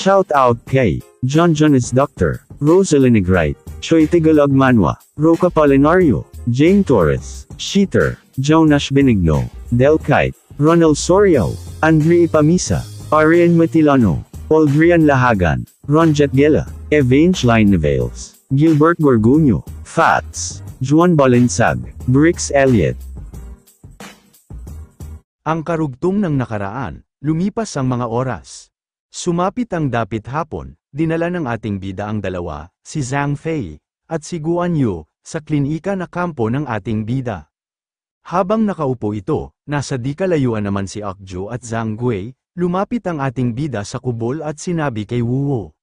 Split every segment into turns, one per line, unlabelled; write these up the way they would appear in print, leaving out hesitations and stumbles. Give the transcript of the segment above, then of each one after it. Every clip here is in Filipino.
Shout out kay John is Dr. Rosalie Negrite, Choi Tigalog Manwa, Roca Polinario, Jane Torres, Sheeter, Jonas Benigno, Del Kite, Ronald Sorio, Andre Ipamisa, Arian Matilano, Aldrian Lahagan, Ronjet Gela, Evangeline Nevales, Gilbert Gorgunyo, Fats, Juan Balinsag, Brix Elliott.
Ang karugtong ng nakaraan, lumipas ang mga oras. Sumapit ang dapit hapon, dinala ng ating bida ang dalawa, si Zhang Fei, at si Guan Yu, sa klinika na kampo ng ating bida. Habang nakaupo ito, nasa di kalayuan naman si Akju at Zhang Gui, lumapit ang ating bida sa kubol at sinabi kay Wuwo.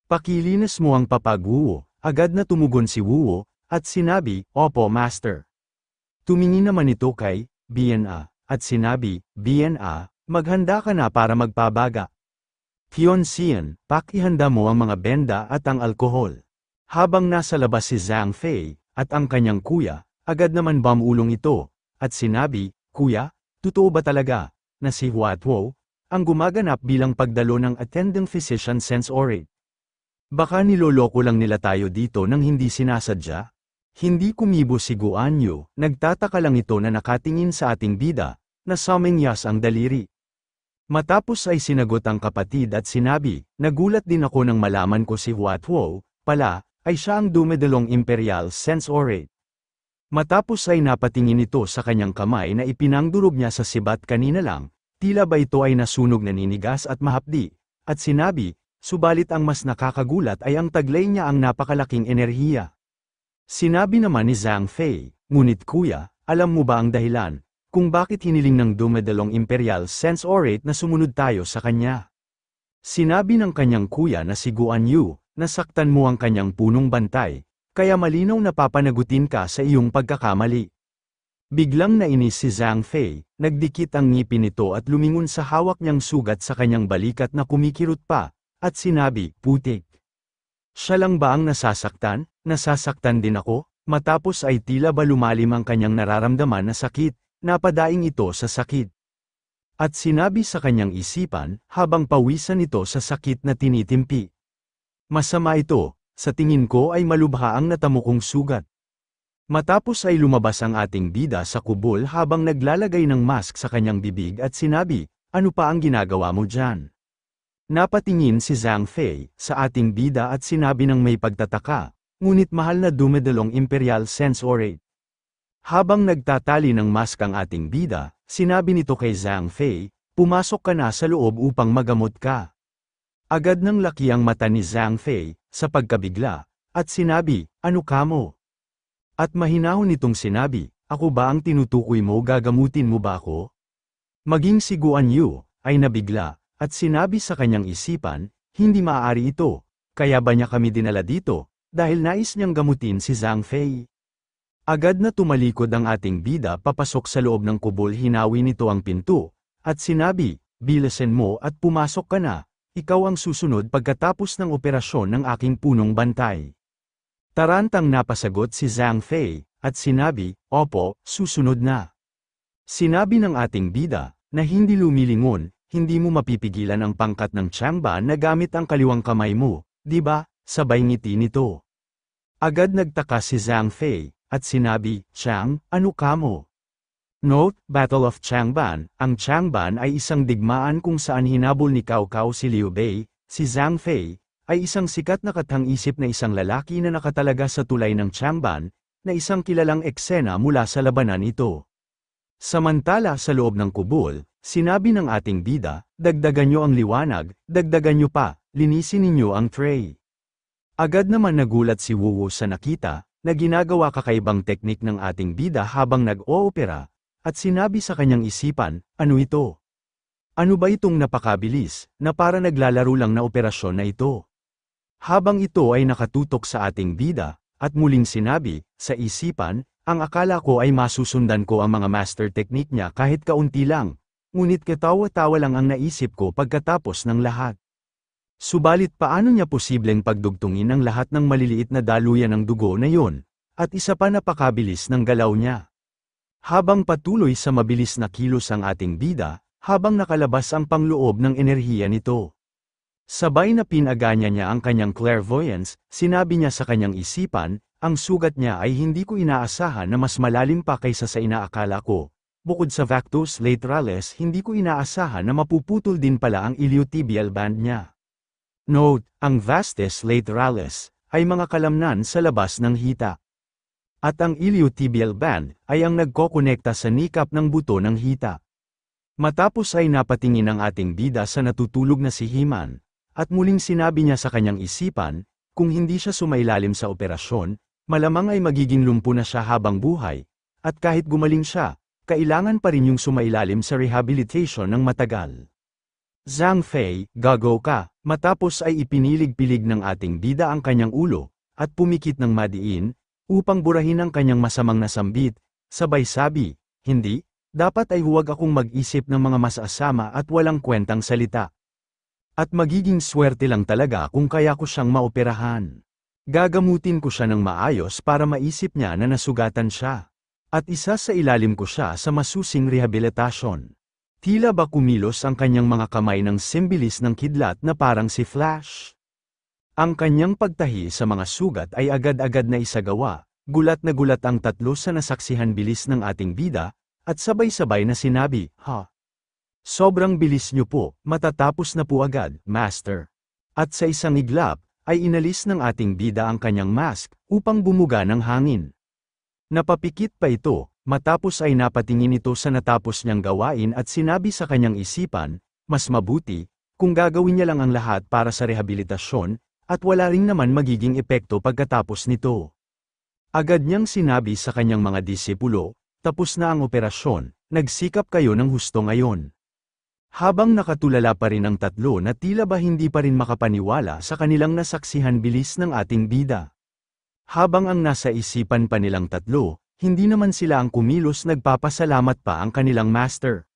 Pakilinis mo ang papag Wuwo, agad na tumugon si Wuwo, at sinabi, Opo Master. Tumingin naman ito kay BNA, at sinabi, BNA, maghanda ka na para magpabaga. Hyun-sian, pakihanda mo ang mga benda at ang alkohol. Habang nasa labas si Zhang Fei, at ang kanyang kuya, agad naman bumulong ito, at sinabi, Kuya, totoo ba talaga, na si Huatwo, ang gumaganap bilang pagdalo ng attending physician since orate? Baka niloloko lang nila tayo dito nang hindi sinasadya? Hindi kumibo si Guan Yu, nagtataka lang ito na nakatingin sa ating bida, na sumingyas ang daliri. Matapos ay sinagot ang kapatid at sinabi, nagulat din ako nang malaman ko si Huatwo, pala, ay siya ang dumedalong imperial sense orate. Matapos ay napatingin ito sa kanyang kamay na ipinangdurog niya sa sibat kanina lang, tila ba ito ay nasunog naninigas at mahapdi, at sinabi, subalit ang mas nakakagulat ay ang taglay niya ang napakalaking enerhiya. Sinabi naman ni Zhang Fei, ngunit kuya, alam mo ba ang dahilan, kung bakit hiniling ng dumedalong imperial sense orate na sumunod tayo sa kanya? Sinabi ng kanyang kuya na si Guan Yu, nasaktan mo ang kanyang punong bantay, kaya malinaw na papanagutin ka sa iyong pagkakamali. Biglang nainis si Zhang Fei, nagdikit ang ngipin nito at lumingon sa hawak niyang sugat sa kanyang balikat na kumikirot pa, at sinabi, putik. Siya lang ba ang nasasaktan? Nasasaktan din ako? Matapos ay tila ba lumalim ang kanyang nararamdaman na sakit, napadaing ito sa sakit. At sinabi sa kanyang isipan, habang pawisan ito sa sakit na tinitimpi. Masama ito, sa tingin ko ay malubha ang natamo kong sugat. Matapos ay lumabas ang ating bida sa kubol habang naglalagay ng mask sa kanyang bibig at sinabi, ano pa ang ginagawa mo dyan? Napatingin si Zhang Fei sa ating bida at sinabi ng may pagtataka, ngunit mahal na dumedalong imperial sense orate. Habang nagtatali ng mask ang ating bida, sinabi nito kay Zhang Fei, pumasok ka na sa loob upang magamot ka. Agad nang laki ang mata ni Zhang Fei, sa pagkabigla, at sinabi, ano ka mo? At mahinahon nitong sinabi, ako ba ang tinutukoy mo, gagamutin mo ba ako? Maging si Guan Yu, ay nabigla, at sinabi sa kanyang isipan, hindi maaari ito, kaya ba niya kami dinala dito, dahil nais niyang gamutin si Zhang Fei? Agad na tumalikod ang ating bida papasok sa loob ng kubol, hinawi nito ang pinto, at sinabi, bilisan mo at pumasok ka na, ikaw ang susunod pagkatapos ng operasyon ng aking punong bantay. Tarantang napasagot si Zhang Fei, at sinabi, opo, susunod na. Sinabi ng ating bida, na hindi lumilingon, hindi mo mapipigilan ang pangkat ng Changban na gamit ang kaliwang kamay mo, di ba? Sabay ngiti nito. Agad nagtaka si Zhang Fei, at sinabi, Chang, ano ka mo? Note, Battle of Changban, ang Changban ay isang digmaan kung saan hinabol ni Cao Cao si Liu Bei, si Zhang Fei, ay isang sikat na katang-isip na isang lalaki na nakatalaga sa tulay ng Changban, na isang kilalang eksena mula sa labanan ito. Samantala sa loob ng kubol, sinabi ng ating bida, dagdagan nyo ang liwanag, dagdagan nyo pa, linisin ninyo ang tray. Agad naman nagulat si Wuwo sa nakita, na ginagawa kakaibang teknik ng ating bida habang nag-oopera, at sinabi sa kanyang isipan, ano ito? Ano ba itong napakabilis, na para naglalaro lang na operasyon na ito? Habang ito ay nakatutok sa ating bida, at muling sinabi, sa isipan, ang akala ko ay masusundan ko ang mga master technique niya kahit kaunti lang, ngunit katawa-tawa lang ang naisip ko pagkatapos ng lahat. Subalit paano niya posibleng pagdugtungin ang lahat ng maliliit na daluyan ng dugo na yon, at isa pa napakabilis ng galaw niya. Habang patuloy sa mabilis na kilos ang ating bida, habang nakalabas ang pangloob ng enerhiya nito. Sabay na pinaganya niya ang kanyang clairvoyance, sinabi niya sa kanyang isipan, ang sugat niya ay hindi ko inaasahan na mas malalim pa kaysa sa inaakala ko. Bukod sa Vactus lateralis, hindi ko inaasahan na mapuputol din pala ang iliotibial band niya. Note, ang vastus lateralis ay mga kalamnan sa labas ng hita. At ang iliotibial band ay ang nagkokonekta sa nikap ng buto ng hita. Matapos ay napatingin ang ating bida sa natutulog na si He-Man, at muling sinabi niya sa kanyang isipan, kung hindi siya sumailalim sa operasyon, malamang ay magiging lumpo na siya habang buhay, at kahit gumaling siya, kailangan pa rin yung sumailalim sa rehabilitation ng matagal. Zhang Fei, gago ka, matapos ay ipinilig-pilig ng ating bida ang kanyang ulo, at pumikit ng madiin, upang burahin ang kanyang masamang nasambit, sabay sabi, hindi, dapat ay huwag akong mag-isip ng mga masasama at walang kwentang salita. At magiging swerte lang talaga kung kaya ko siyang maoperahan. Gagamutin ko siya ng maayos para maisip niya na nasugatan siya. At isa sa ilalim ko siya sa masusing rehabilitasyon. Tila ba kumilos ang kanyang mga kamay ng simbilis ng kidlat na parang si Flash. Ang kanyang pagtahi sa mga sugat ay agad-agad na isagawa, gulat na gulat ang tatlo sa nasaksihan bilis ng ating bida, at sabay-sabay na sinabi, ha? Sobrang bilis niyo po, matatapos na po agad, Master. At sa isang iglap, ay inalis ng ating bida ang kanyang mask, upang bumuga ng hangin. Napapikit pa ito, matapos ay napatingin ito sa natapos niyang gawain at sinabi sa kanyang isipan, mas mabuti, kung gagawin niya lang ang lahat para sa rehabilitasyon, at wala ring naman magiging epekto pagkatapos nito. Agad niyang sinabi sa kanyang mga disipulo, tapos na ang operasyon, nagsikap kayo ng husto ngayon. Habang nakatulala pa rin ang tatlo na tila ba hindi pa rin makapaniwala sa kanilang nasaksihan bilis ng ating bida. Habang ang nasa isipan pa nilang tatlo, hindi naman sila ang kumilos, nagpapasalamat pa ang kanilang master.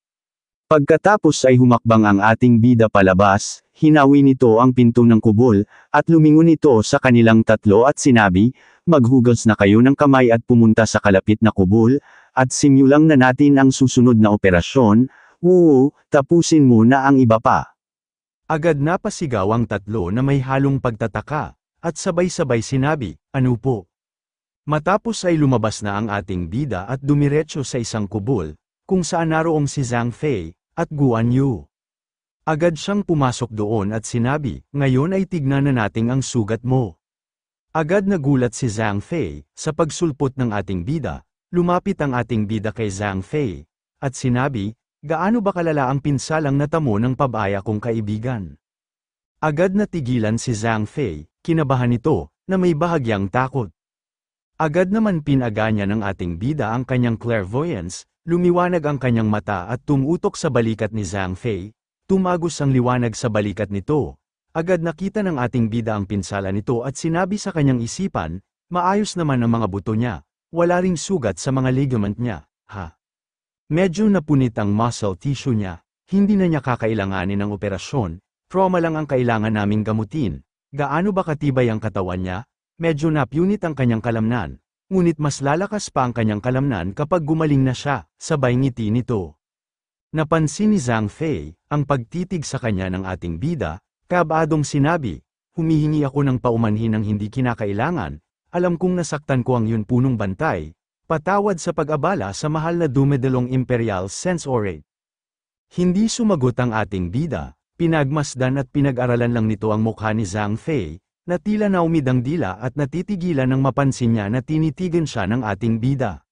Pagkatapos ay humakbang ang ating bida palabas, hinawi nito ang pinto ng kubol, at lumingon ito sa kanilang tatlo at sinabi, maghugas na kayo ng kamay at pumunta sa kalapit na kubol, at simulang na natin ang susunod na operasyon. Tapusin mo na ang iba pa.
Agad napasigaw ang tatlo na may halong pagtataka, at sabay-sabay sinabi, ano po? Matapos ay lumabas na ang ating bida at dumiretso sa isang kubol, kung saan naroong si Zhang Fei, at Guan Yu. Agad siyang pumasok doon at sinabi, ngayon ay tignan na nating ang sugat mo. Agad nagulat si Zhang Fei, sa pagsulpot ng ating bida, lumapit ang ating bida kay Zhang Fei, at sinabi, gaano ba kalala ang pinsalang natamo ng pabaya kong kaibigan? Agad natigilan si Zhang Fei, kinabahan ito, na may bahagyang takot. Agad naman pinaganya ng ating bida ang kanyang clairvoyance, lumiwanag ang kanyang mata at tumutok sa balikat ni Zhang Fei, tumagos ang liwanag sa balikat nito. Agad nakita ng ating bida ang pinsala nito at sinabi sa kanyang isipan, maayos naman ang mga buto niya, wala ring sugat sa mga ligament niya, ha? Medyo napunit ang muscle tissue niya, hindi na niya kakailanganin ng operasyon, trauma lang ang kailangan naming gamutin. Gaano ba katibay ang katawan niya? Medyo napunit ang kanyang kalamnan, ngunit mas lalakas pa ang kanyang kalamnan kapag gumaling na siya, sabay ngiti nito. Napansin ni Zhang Fei, ang pagtitig sa kanya ng ating bida, kabadong sinabi, humihingi ako ng paumanhin ng hindi kinakailangan, alam kong nasaktan ko ang yun punong bantay, patawad sa pag-abala sa mahal na dumedalong Imperial Sensorate. Hindi sumagot ang ating bida, pinagmasdan at pinag-aralan lang nito ang mukha ni Zhang Fei, na tila naumidang dila at natitigilan nang mapansin niya na tinitigan siya ng ating bida.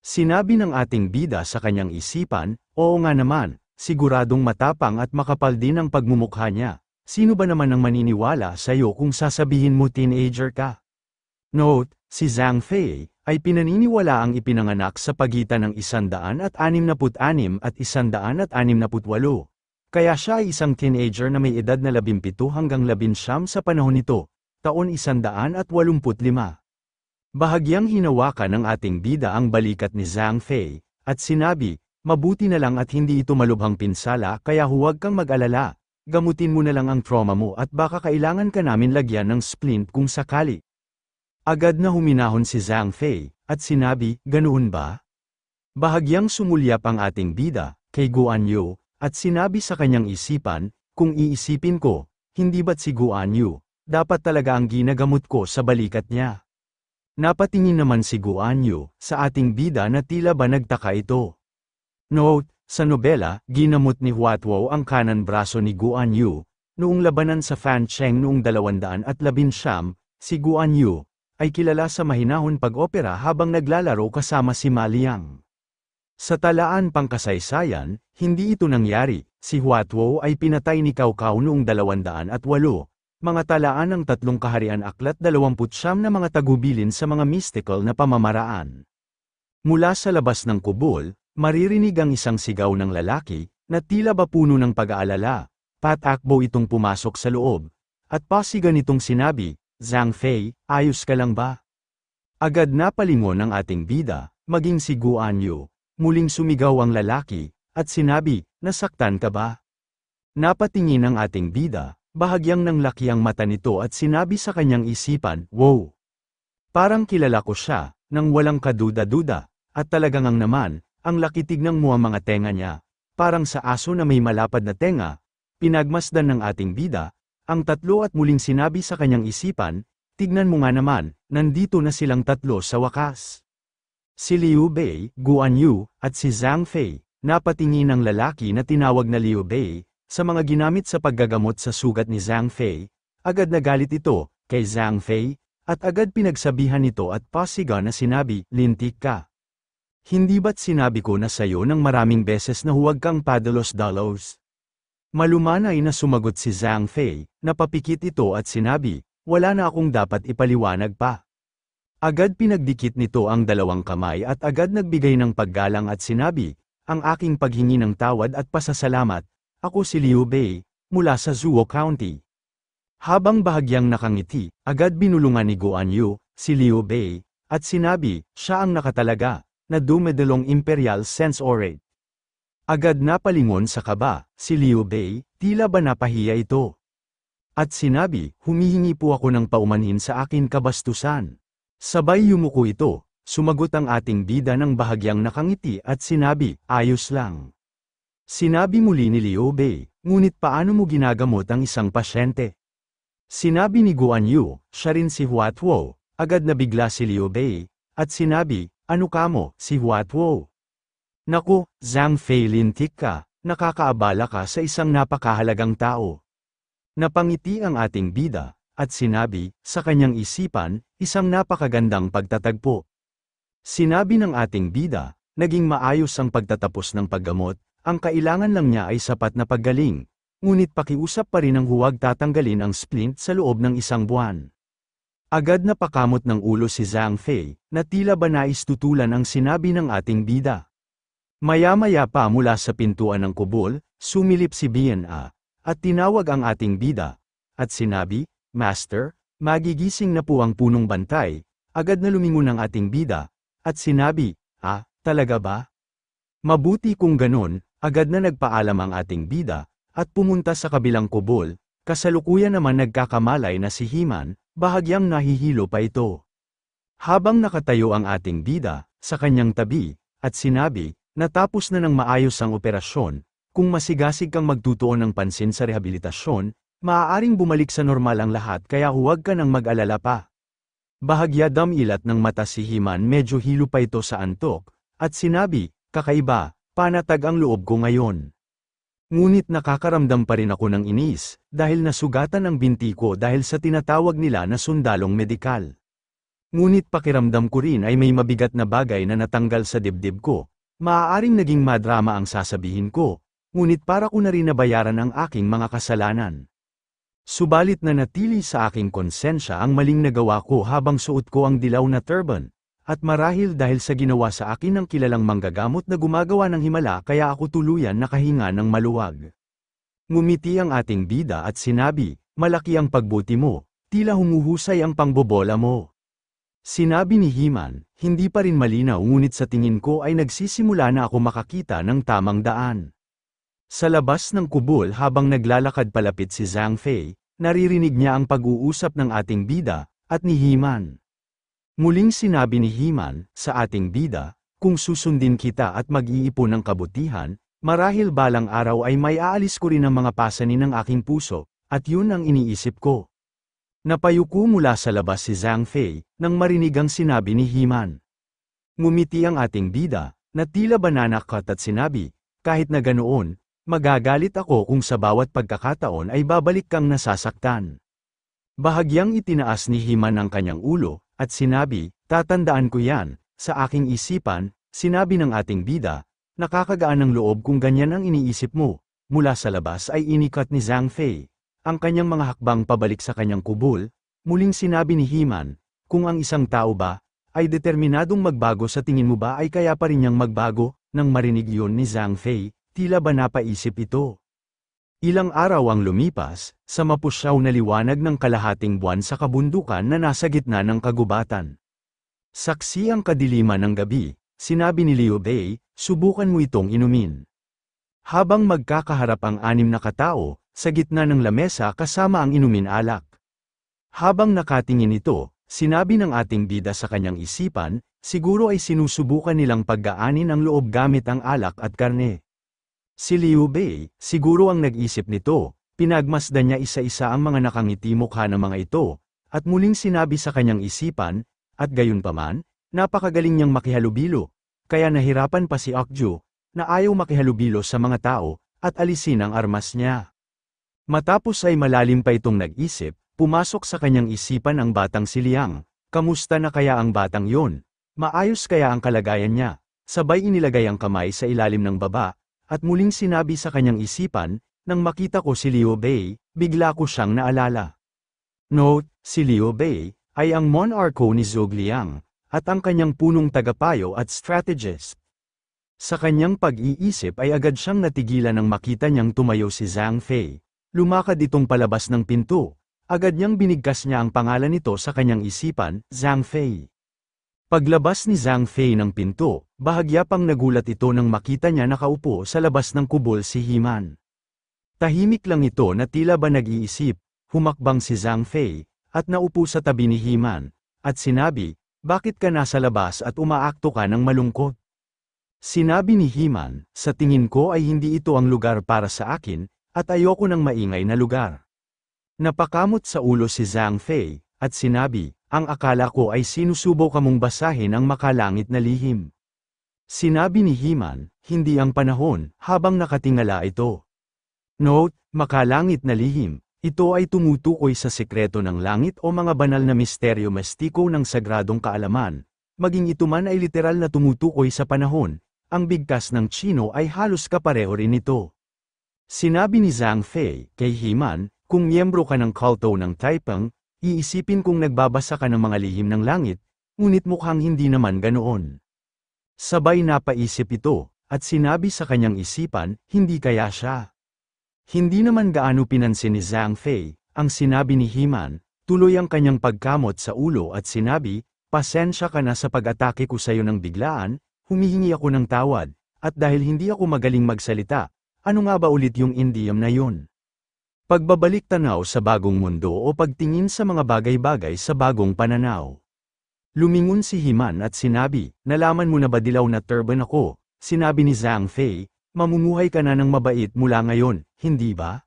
Sinabi ng ating bida sa kanyang isipan, oo nga naman, siguradong matapang at makapal din ang pagmumukha niya. Sino ba naman ang maniniwala sa iyo kung sasabihin mo teenager ka? Note, si Zhang Fei ay pinaniniwala ang ipinanganak sa pagitan ng 166 at 168. Kaya siya ay isang teenager na may edad na 17 hanggang 19 sa panahon nito, taon 185. Bahagyang hinawakan ng ating bida ang balikat ni Zhang Fei, at sinabi, mabuti na lang at hindi ito malubhang pinsala kaya huwag kang mag-alala, gamutin mo na lang ang trauma mo at baka kailangan ka namin lagyan ng splint kung sakali. Agad na huminahon si Zhang Fei, at sinabi, ganoon ba? Bahagyang sumulyap ang ating bida, kay Guan Yu, at sinabi sa kanyang isipan, kung iisipin ko, hindi ba't si Guan Yu, dapat talaga ang ginagamot ko sa balikat niya. Napatingin naman si Guan Yu sa ating bida na tila ba nagtaka ito. Note, sa nobela, ginamot ni Huatwo ang kanan braso ni Guan Yu. Noong labanan sa Fan Cheng noong 219, si Guan Yu ay kilala sa mahinahon pag-opera habang naglalaro kasama si Ma Liang. Sa talaan pangkasaysayan, hindi ito nangyari. Si Huatwo ay pinatay ni Cao Cao noong 208, mga talaan ng tatlong kaharian aklat 29 na mga tagubilin sa mga mystical na pamamaraan. Mula sa labas ng kubol, maririnig ang isang sigaw ng lalaki, na tila ba puno ng pag-aalala. Patakbo itong pumasok sa loob, at pasigan itong sinabi, "Zhang Fei, ayos ka lang ba?" Agad napalingon ang ating bida, maging si Guan Yu. Muling sumigaw ang lalaki, at sinabi, "Nasaktan ka ba?" Napatingin ang ating bida, bahagyang nang laki ang mata nito at sinabi sa kanyang isipan, "Wow! Parang kilala ko siya," nang walang kaduda-duda, at talagang ang naman, ang laki tignan mo ang mga tenga niya, parang sa aso na may malapad na tenga. Pinagmasdan ng ating bida, ang tatlo at muling sinabi sa kanyang isipan, "Tignan mo nga naman, nandito na silang tatlo sa wakas." Si Liu Bei, Guan Yu, at si Zhang Fei, napatingin ang lalaki na tinawag na Liu Bei, sa mga ginamit sa paggagamot sa sugat ni Zhang Fei. Agad nagalit ito, kay Zhang Fei, at agad pinagsabihan nito at pasiga na sinabi, "Lintik ka. Hindi ba't sinabi ko na sayo ng maraming beses na huwag kang padalos-dalos?" Malumanay na sumagot si Zhang Fei, napapikit ito at sinabi, "Wala na akong dapat ipaliwanag pa." Agad pinagdikit nito ang dalawang kamay at agad nagbigay ng paggalang at sinabi, "Ang aking paghingi ng tawad at pasasalamat, ako si Liu Bei, mula sa Zuo County." Habang bahagyang nakangiti, agad binulungan ni Guan Yu, si Liu Bei, at sinabi, siya ang nakatalaga, na dumedalong Imperial Sense Orate. Agad napalingon sa kaba, si Liu Bei, tila ba napahiya ito. At sinabi, "Humihingi po ako ng paumanhin sa akin kabastusan." Sabay yumuko ito, sumagot ang ating bida ng bahagyang nakangiti at sinabi, "Ayos lang." Sinabi muli ni Liu Bei, "Ngunit paano mo ginagamot ang isang pasyente?" Sinabi ni Guan Yu, siya rin si Huatwo. Agad nabigla si Liu Bei, at sinabi, "Ano kamo, si Huatwo?" "Naku, Zhang Fei, lintik ka, nakakaabala ka sa isang napakahalagang tao." Napangiti ang ating bida, at sinabi, sa kanyang isipan, isang napakagandang pagtatagpo. Sinabi ng ating bida, naging maayos ang pagtatapos ng paggamot, ang kailangan lang niya ay sapat na paggaling, ngunit pakiusap pa rin ang huwag tatanggalin ang splint sa loob ng 1 buwan. Agad na pakamot ng ulo si Zhang Fei, na tila ba nais tutulan ang sinabi ng ating bida. Maya-maya pa mula sa pintuan ng kubol, sumilip si Bian-a, at tinawag ang ating bida, at sinabi, "Master, magigising na po ang punong bantay." Agad na lumingon ang ating bida, at sinabi, talaga ba? Mabuti kung ganon." Agad na nagpaalam ang ating bida, at pumunta sa kabilang kubol, kasalukuyan naman nagkakamalay na si He-man, bahagyang nahihilo pa ito. Habang nakatayo ang ating bida, sa kanyang tabi, at sinabi, "Natapos na ng maayos ang operasyon, kung masigasig kang magtutuon ng pansin sa rehabilitasyon, maaaring bumalik sa normal ang lahat kaya huwag ka nang mag-alala pa." Bahagya damilat ng mata si He-man, medyo hilo pa ito sa antok, at sinabi, "Kakaiba, panatag ang loob ko ngayon. Ngunit nakakaramdam pa rin ako ng inis, dahil nasugatan ang binti ko dahil sa tinatawag nila na sundalong medikal. Ngunit pakiramdam ko rin ay may mabigat na bagay na natanggal sa dibdib ko. Maaaring naging madrama ang sasabihin ko, ngunit para ko na rin nabayaran ang aking mga kasalanan. Subalit na natili sa aking konsensya ang maling nagawa ko habang suot ko ang dilaw na turban, at marahil dahil sa ginawa sa akin ng kilalang manggagamot na gumagawa ng himala kaya ako tuluyan nakahinga ng maluwag." Ngumiti ang ating bida at sinabi, "Malaki ang pagbuti mo, tila humuhusay ang pangbobola mo." Sinabi ni He-man, "Hindi pa rin malinaw ngunit sa tingin ko ay nagsisimula na ako makakita ng tamang daan." Sa labas ng kubol habang naglalakad palapit si Zhang Fei, naririnig niya ang pag-uusap ng ating bida, at ni He-man. Muling sinabi ni He-man, sa ating bida, "Kung susundin kita at mag-iipon ng kabutihan, marahil balang araw ay may aalis ko rin ang mga pasanin ng aking puso, At yun ang iniisip ko. Napayuko mula sa labas si Zhang Fei, nang marinig ang sinabi ni He-Man. Ngumiti ang ating bida, na tila bananakat at sinabi, kahit na ganoon, magagalit ako kung sa bawat pagkakataon ay babalik kang nasasaktan. Bahagyang itinaas ni He-Man ang kanyang ulo, at sinabi, tatandaan ko yan, sa aking isipan, sinabi ng ating bida, nakakagaan ng loob kung ganyan ang iniisip mo. Mula sa labas ay inikat ni Zhang Fei ang kanyang mga hakbang pabalik sa kanyang kubol. Muling sinabi ni He-Man, kung ang isang tao ba ay determinadong magbago, sa tingin mo ba ay kaya pa rin niyang magbago? Nang marinig yun ni Zhang Fei, tila ba napaisip ito. Ilang araw ang lumipas, sa mapusyaw na liwanag ng kalahating buwan sa kabundukan na nasa gitna ng kagubatan. Saksi ang kadiliman ng gabi, sinabi ni Liu Bei, subukan mo itong inumin. Habang magkakaharap ang 6 na katao, sa gitna ng lamesa kasama ang inumin alak. Habang nakatingin ito, sinabi ng ating bida sa kanyang isipan, siguro ay sinusubukan nilang paggaanin ang loob gamit ang alak at karne. Si Liu Bei, siguro ang nag-isip nito, pinagmasdan niya isa-isa ang mga nakangiti mukha ng mga ito, at muling sinabi sa kanyang isipan, at gayunpaman, napakagaling niyang makihalubilo, kaya nahirapan pa si Okju, na ayaw makihalubilo sa mga tao, at alisin ang armas niya. Matapos ay malalim pa itong nag-isip, pumasok sa kanyang isipan ang batang si Liang. Kamusta na kaya ang batang yon? Maayos kaya ang kalagayan niya? Sabay inilagay ang kamay sa ilalim ng baba, at muling sinabi sa kanyang isipan, nang makita ko si Liu Bei, bigla ko siyang naalala. Note, si Liu Bei ay ang monarko ni Zhuge Liang, at ang kanyang punong tagapayo at strategist. Sa kanyang pag-iisip ay agad siyang natigilan nang makita niyang tumayo si Zhang Fei. Lumakad itong palabas ng pinto. Agad niyang binigkas niya ang pangalan nito sa kanyang isipan, Zhang Fei. Paglabas ni Zhang Fei ng pinto, bahagya pang nagulat ito nang makita niya nakaupo sa labas ng kubol si He-Man. Tahimik lang ito na tila ba nag-iisip, humakbang si Zhang Fei, at naupo sa tabi ni He-Man, at sinabi, bakit ka nasa labas at umaakto ka ng malungkot? Sinabi ni He-Man, sa tingin ko ay hindi ito ang lugar para sa akin, at ayoko ng maingay na lugar. Napakamot sa ulo si Zhang Fei, at sinabi, ang akala ko ay sinusubo ka mong basahin ang makalangit na lihim. Sinabi ni He-Man, hindi ang panahon, habang nakatingala ito. Note, makalangit na lihim, ito ay tumutukoy sa sekreto ng langit o mga banal na misteryo mistiko ng sagradong kaalaman, maging ito man ay literal na tumutukoy sa panahon, ang bigkas ng Chino ay halos kapareho rin ito. Sinabi ni Zhang Fei kay He-Man, kung miyembro ka ng kulto ng Taipang, iisipin kung nagbabasa ka ng mga lihim ng langit, ngunit mukhang hindi naman ganoon. Sabay napaisip ito, at sinabi sa kanyang isipan, hindi kaya siya. Hindi naman gaano pinansin ni Zhang Fei ang sinabi ni He-Man, tuloy ang kanyang pagkamot sa ulo at sinabi, pasensya ka na sa pag-atake ko sa iyo ng biglaan, humihingi ako ng tawad, at dahil hindi ako magaling magsalita, ano nga ba ulit yung idiom na yun? Pagbabalik tanaw sa bagong mundo o pagtingin sa mga bagay-bagay sa bagong pananaw. Lumingon si He-Man at sinabi, nalaman mo na ba dilaw na turban ako? Sinabi ni Zhang Fei, mamumuhay ka na ng mabait mula ngayon, hindi ba?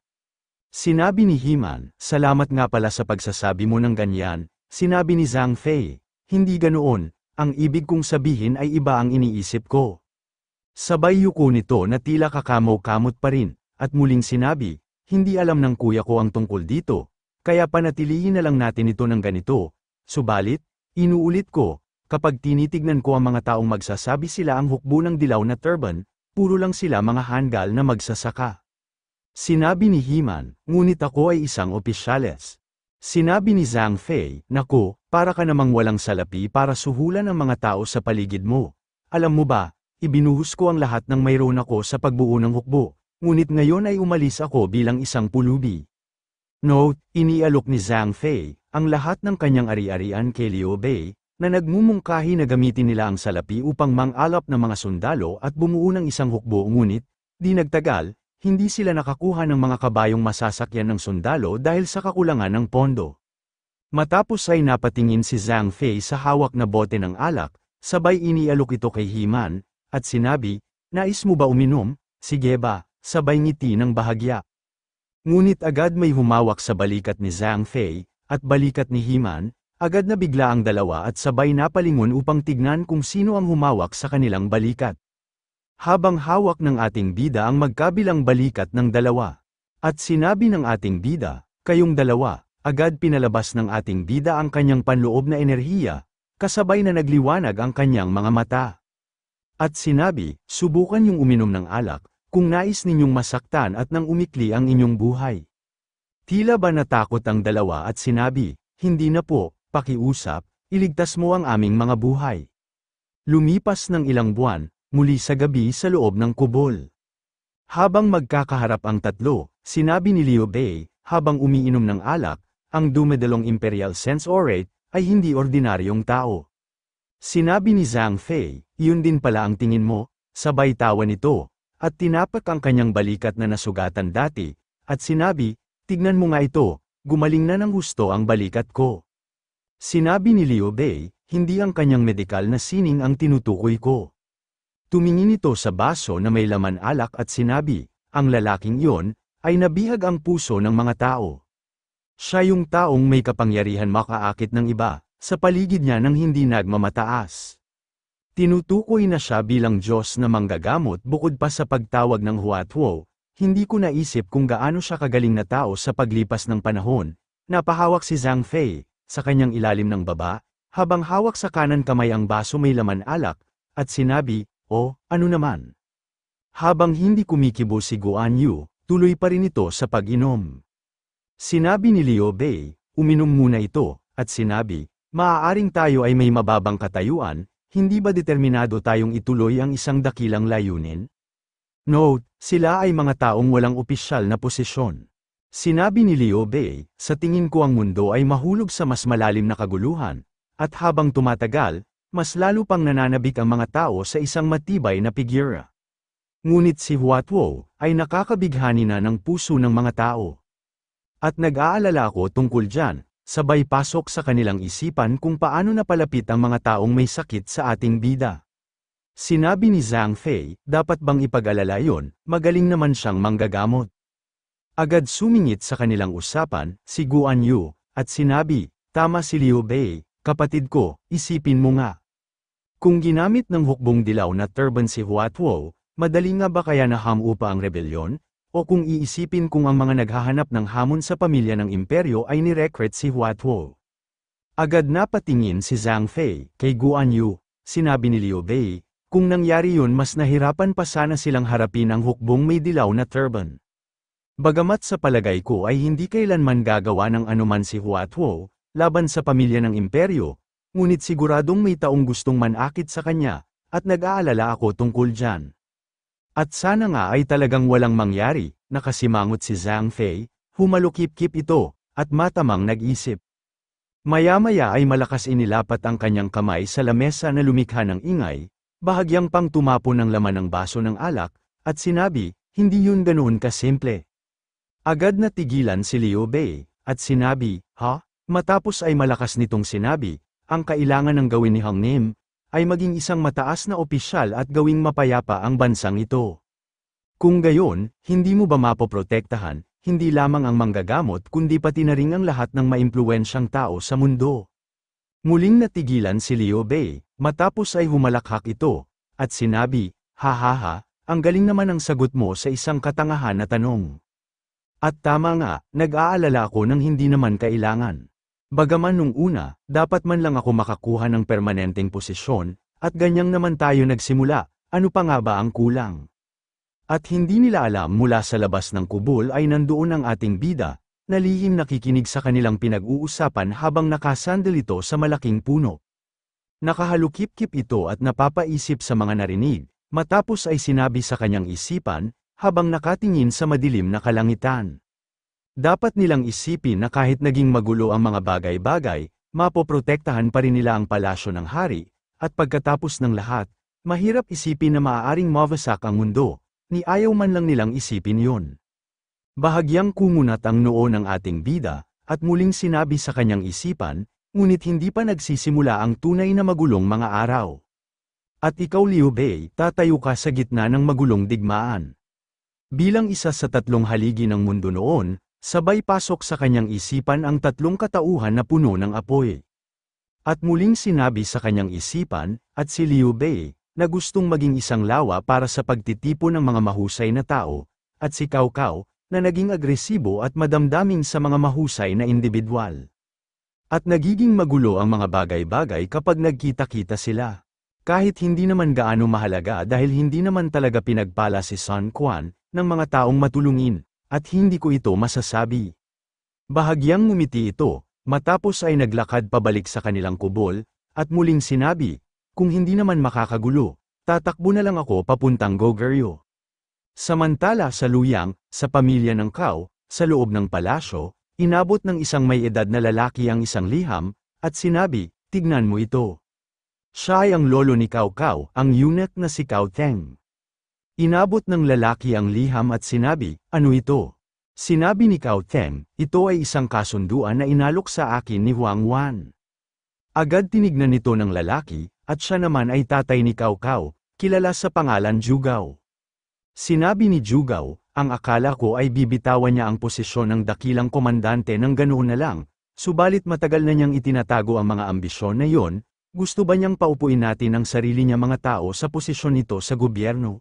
Sinabi ni He-Man, salamat nga pala sa pagsasabi mo ng ganyan. Sinabi ni Zhang Fei, hindi ganoon, ang ibig kong sabihin ay iba ang iniisip ko. Sabay yuko nito na tila kakamaw-kamot pa rin, at muling sinabi, hindi alam ng kuya ko ang tungkol dito, kaya panatilihin na lang natin ito ng ganito. Subalit, inuulit ko, kapag tinitignan ko ang mga taong magsasabi sila ang hukbo ng dilaw na turban, puro lang sila mga hanggal na magsasaka. Sinabi ni He-Man, ngunit ako ay isang opisyales. Sinabi ni Zhang Fei, naku, para ka namang walang salapi para suhulan ang mga tao sa paligid mo. Alam mo ba, ibinuhos ko ang lahat ng mayroon ako sa pagbuo ng hukbo, ngunit ngayon ay umalis ako bilang isang pulubi. Note, inialok ni Zhang Fei ang lahat ng kanyang ari-arian kay Liu Bei, na nagmumungkahi na gamitin nila ang salapi upang mang-alap ng mga sundalo at bumuo ng isang hukbo, ngunit, di nagtagal, hindi sila nakakuha ng mga kabayong masasakyan ng sundalo dahil sa kakulangan ng pondo. Matapos ay napatingin si Zhang Fei sa hawak na bote ng alak, sabay inialok ito kay He-Man, at sinabi, nais mo ba uminom? Sige ba, sabay ngiti ng bahagya. Ngunit agad may humawak sa balikat ni Zhang Fei, at balikat ni He-Man, agad na bigla ang dalawa at sabay napalingon upang tignan kung sino ang humawak sa kanilang balikat. Habang hawak ng ating bida ang magkabilang balikat ng dalawa. At sinabi ng ating bida, kayong dalawa, agad pinalabas ng ating bida ang kanyang panloob na enerhiya, kasabay na nagliwanag ang kanyang mga mata. At sinabi, subukan niyong uminom ng alak, kung nais ninyong masaktan at nang umikli ang inyong buhay. Tila ba natakot ang dalawa at sinabi, hindi na po, pakiusap, iligtas mo ang aming mga buhay. Lumipas ng ilang buwan, muli sa gabi sa loob ng kubol. Habang magkakaharap ang tatlo, sinabi ni Liu Bei, habang umiinom ng alak, ang dumedalong Imperial Sense Orate ay hindi ordinaryong tao. Sinabi ni Zhang Fei, yun din pala ang tingin mo, sabay tawa nito, at tinapak ang kanyang balikat na nasugatan dati, at sinabi, tignan mo nga ito, gumaling na ng husto ang balikat ko. Sinabi ni Liu Bei, hindi ang kanyang medikal na sining ang tinutukoy ko. Tumingin ito sa baso na may laman alak at sinabi, ang lalaking iyon, ay nabihag ang puso ng mga tao. Siya yung taong may kapangyarihan makaakit ng iba, sa paligid niya nang hindi nagmamataas. Tinutukoy na siya bilang Diyos na manggagamot bukod pa sa pagtawag ng Huatuo, hindi ko naisip kung gaano siya kagaling na tao sa paglipas ng panahon. Napahawak si Zhang Fei, sa kanyang ilalim ng baba, habang hawak sa kanan kamay ang baso may laman alak, at sinabi, oh, ano naman? Habang hindi kumikibo si Guan Yu, tuloy pa rin ito sa pag-inom. Sinabi ni Liu Bei, uminom muna ito, at sinabi, maaaring tayo ay may mababang katayuan, hindi ba determinado tayong ituloy ang isang dakilang layunin? Note, sila ay mga taong walang opisyal na posisyon. Sinabi ni Liu Bei, sa tingin ko ang mundo ay mahulog sa mas malalim na kaguluhan, at habang tumatagal, mas lalo pang nananabik ang mga tao sa isang matibay na figura. Ngunit si Huatuo ay nakakabighani na ng puso ng mga tao. At nag-aalala ako tungkol dyan, sabay pasok sa kanilang isipan kung paano napalapit ang mga taong may sakit sa ating bida. Sinabi ni Zhang Fei, dapat bang ipag-alala yon, magaling naman siyang manggagamot. Agad sumingit sa kanilang usapan, si Guan Yu, at sinabi, tama si Liu Bei, kapatid ko, isipin mo nga. Kung ginamit ng hukbong dilaw na turban si Huatuo, madali nga ba kaya nahamupa ang rebelyon? O kung iisipin kung ang mga naghahanap ng hamon sa pamilya ng imperyo ay nirecruit si Huatuo. Agad napatingin si Zhang Fei kay Guan Yu, sinabi ni Liu Bei, kung nangyari yun mas nahirapan pa sana silang harapin ang hukbong may dilaw na turban. Bagamat sa palagay ko ay hindi kailanman gagawa ng anuman si Huatuo, laban sa pamilya ng imperyo, ngunit siguradong may taong gustong manakit sa kanya, at nag-aalala ako tungkol dyan. At sana nga ay talagang walang mangyari, nakasimangot si Zhang Fei, humalukip-kip ito, at matamang nag-isip. Maya-maya ay malakas inilapat ang kanyang kamay sa lamesa na lumikha ng ingay, bahagyang pang tumapon ng laman ng baso ng alak, at sinabi, hindi yun ganoon kasimple. Agad na tigilan si Liu Bei, at sinabi, ha? Matapos ay malakas nitong sinabi, ang kailangan ng gawin ni Hang Nim, ay maging isang mataas na opisyal at gawing mapayapa ang bansang ito. Kung gayon, hindi mo ba mapoprotektahan, hindi lamang ang manggagamot kundi pati na rin ang lahat ng maimpluwensyang tao sa mundo. Muling natigilan si Liu Bei, matapos ay humalakhak ito, at sinabi, ha, ang galing naman ang sagot mo sa isang katangahan na tanong. At tama nga, nag-aalala ako ng hindi naman kailangan. Bagaman nung una, dapat man lang ako makakuha ng permanenteng posisyon, at ganyang naman tayo nagsimula, ano pa nga ba ang kulang? At hindi nila alam mula sa labas ng kubol ay nandoon ang ating bida, na lihim nakikinig sa kanilang pinag-uusapan habang nakasandal ito sa malaking puno. Nakahalukip-kip ito at napapaisip sa mga narinig, matapos ay sinabi sa kanyang isipan, habang nakatingin sa madilim na kalangitan. Dapat nilang isipin na kahit naging magulo ang mga bagay-bagay, mapoprotektahan pa rin nila ang palasyo ng hari, at pagkatapos ng lahat, mahirap isipin na maaaring mawasak ang mundo, ni ayaw man lang nilang isipin yon. Bahagyang kumunat ang noo ng ating bida, at muling sinabi sa kanyang isipan, ngunit hindi pa nagsisimula ang tunay na magulong mga araw. At ikaw Liu Bei, tatayo ka sa gitna ng magulong digmaan. Bilang isa sa tatlong haligi ng mundo noon, sabay pasok sa kanyang isipan ang tatlong katauhan na puno ng apoy. At muling sinabi sa kanyang isipan, at si Liu Bei, na gustong maging isang lawa para sa pagtitipon ng mga mahusay na tao, at si Cao Cao, na naging agresibo at madamdaming sa mga mahusay na individual. At nagiging magulo ang mga bagay-bagay kapag nagkita-kita sila. Kahit hindi naman gaano mahalaga dahil hindi naman talaga pinagpala si Sun Quan ng mga taong matulungin, at hindi ko ito masasabi. Bahagyang ngumiti ito, matapos ay naglakad pabalik sa kanilang kubol, at muling sinabi, kung hindi naman makakagulo, tatakbo na lang ako papuntang Goguryeo. Samantala sa Luoyang, sa pamilya ng Cao, sa loob ng palasyo, inabot ng isang may edad na lalaki ang isang liham, at sinabi, tignan mo ito. Siya ay ang lolo ni Cao Cao, ang eunuch na si Cao Teng. Inabot ng lalaki ang liham at sinabi, ano ito? Sinabi ni Cao Teng, ito ay isang kasunduan na inalok sa akin ni Huang Wan. Agad tinignan nito ng lalaki, at siya naman ay tatay ni Cao Cao, kilala sa pangalan Zhu Gao. Sinabi ni Zhu Gao, ang akala ko ay bibitawan niya ang posisyon ng dakilang komandante ng ganoon na lang, subalit matagal na niyang itinatago ang mga ambisyon na yon, gusto ba niyang paupuin natin ang sarili niya mga tao sa posisyon nito sa gobyerno?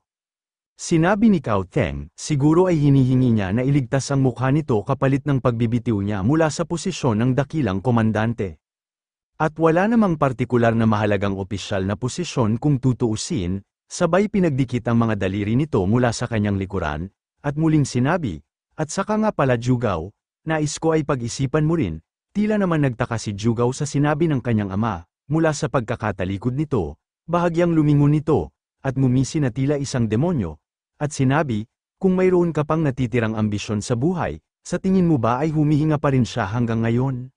Sinabi ni Cao Teng, siguro ay hinihingi niya na iligtas ang mukha nito kapalit ng pagbibitiw niya mula sa posisyon ng dakilang komandante. At wala namang partikular na mahalagang opisyal na posisyon kung tutuusin, sabay pinagdikit ang mga daliri nito mula sa kanyang likuran, at muling sinabi, at saka nga pala Zhu Gao, nais ko ay pag-isipan mo rin, tila naman nagtaka si Zhu Gao sa sinabi ng kanyang ama, mula sa pagkakatalikod nito, bahagyang lumingon nito, at ngumisi na tila isang demonyo, at sinabi, kung mayroon ka pang natitirang ambisyon sa buhay, sa tingin mo ba ay humihinga pa rin siya hanggang ngayon?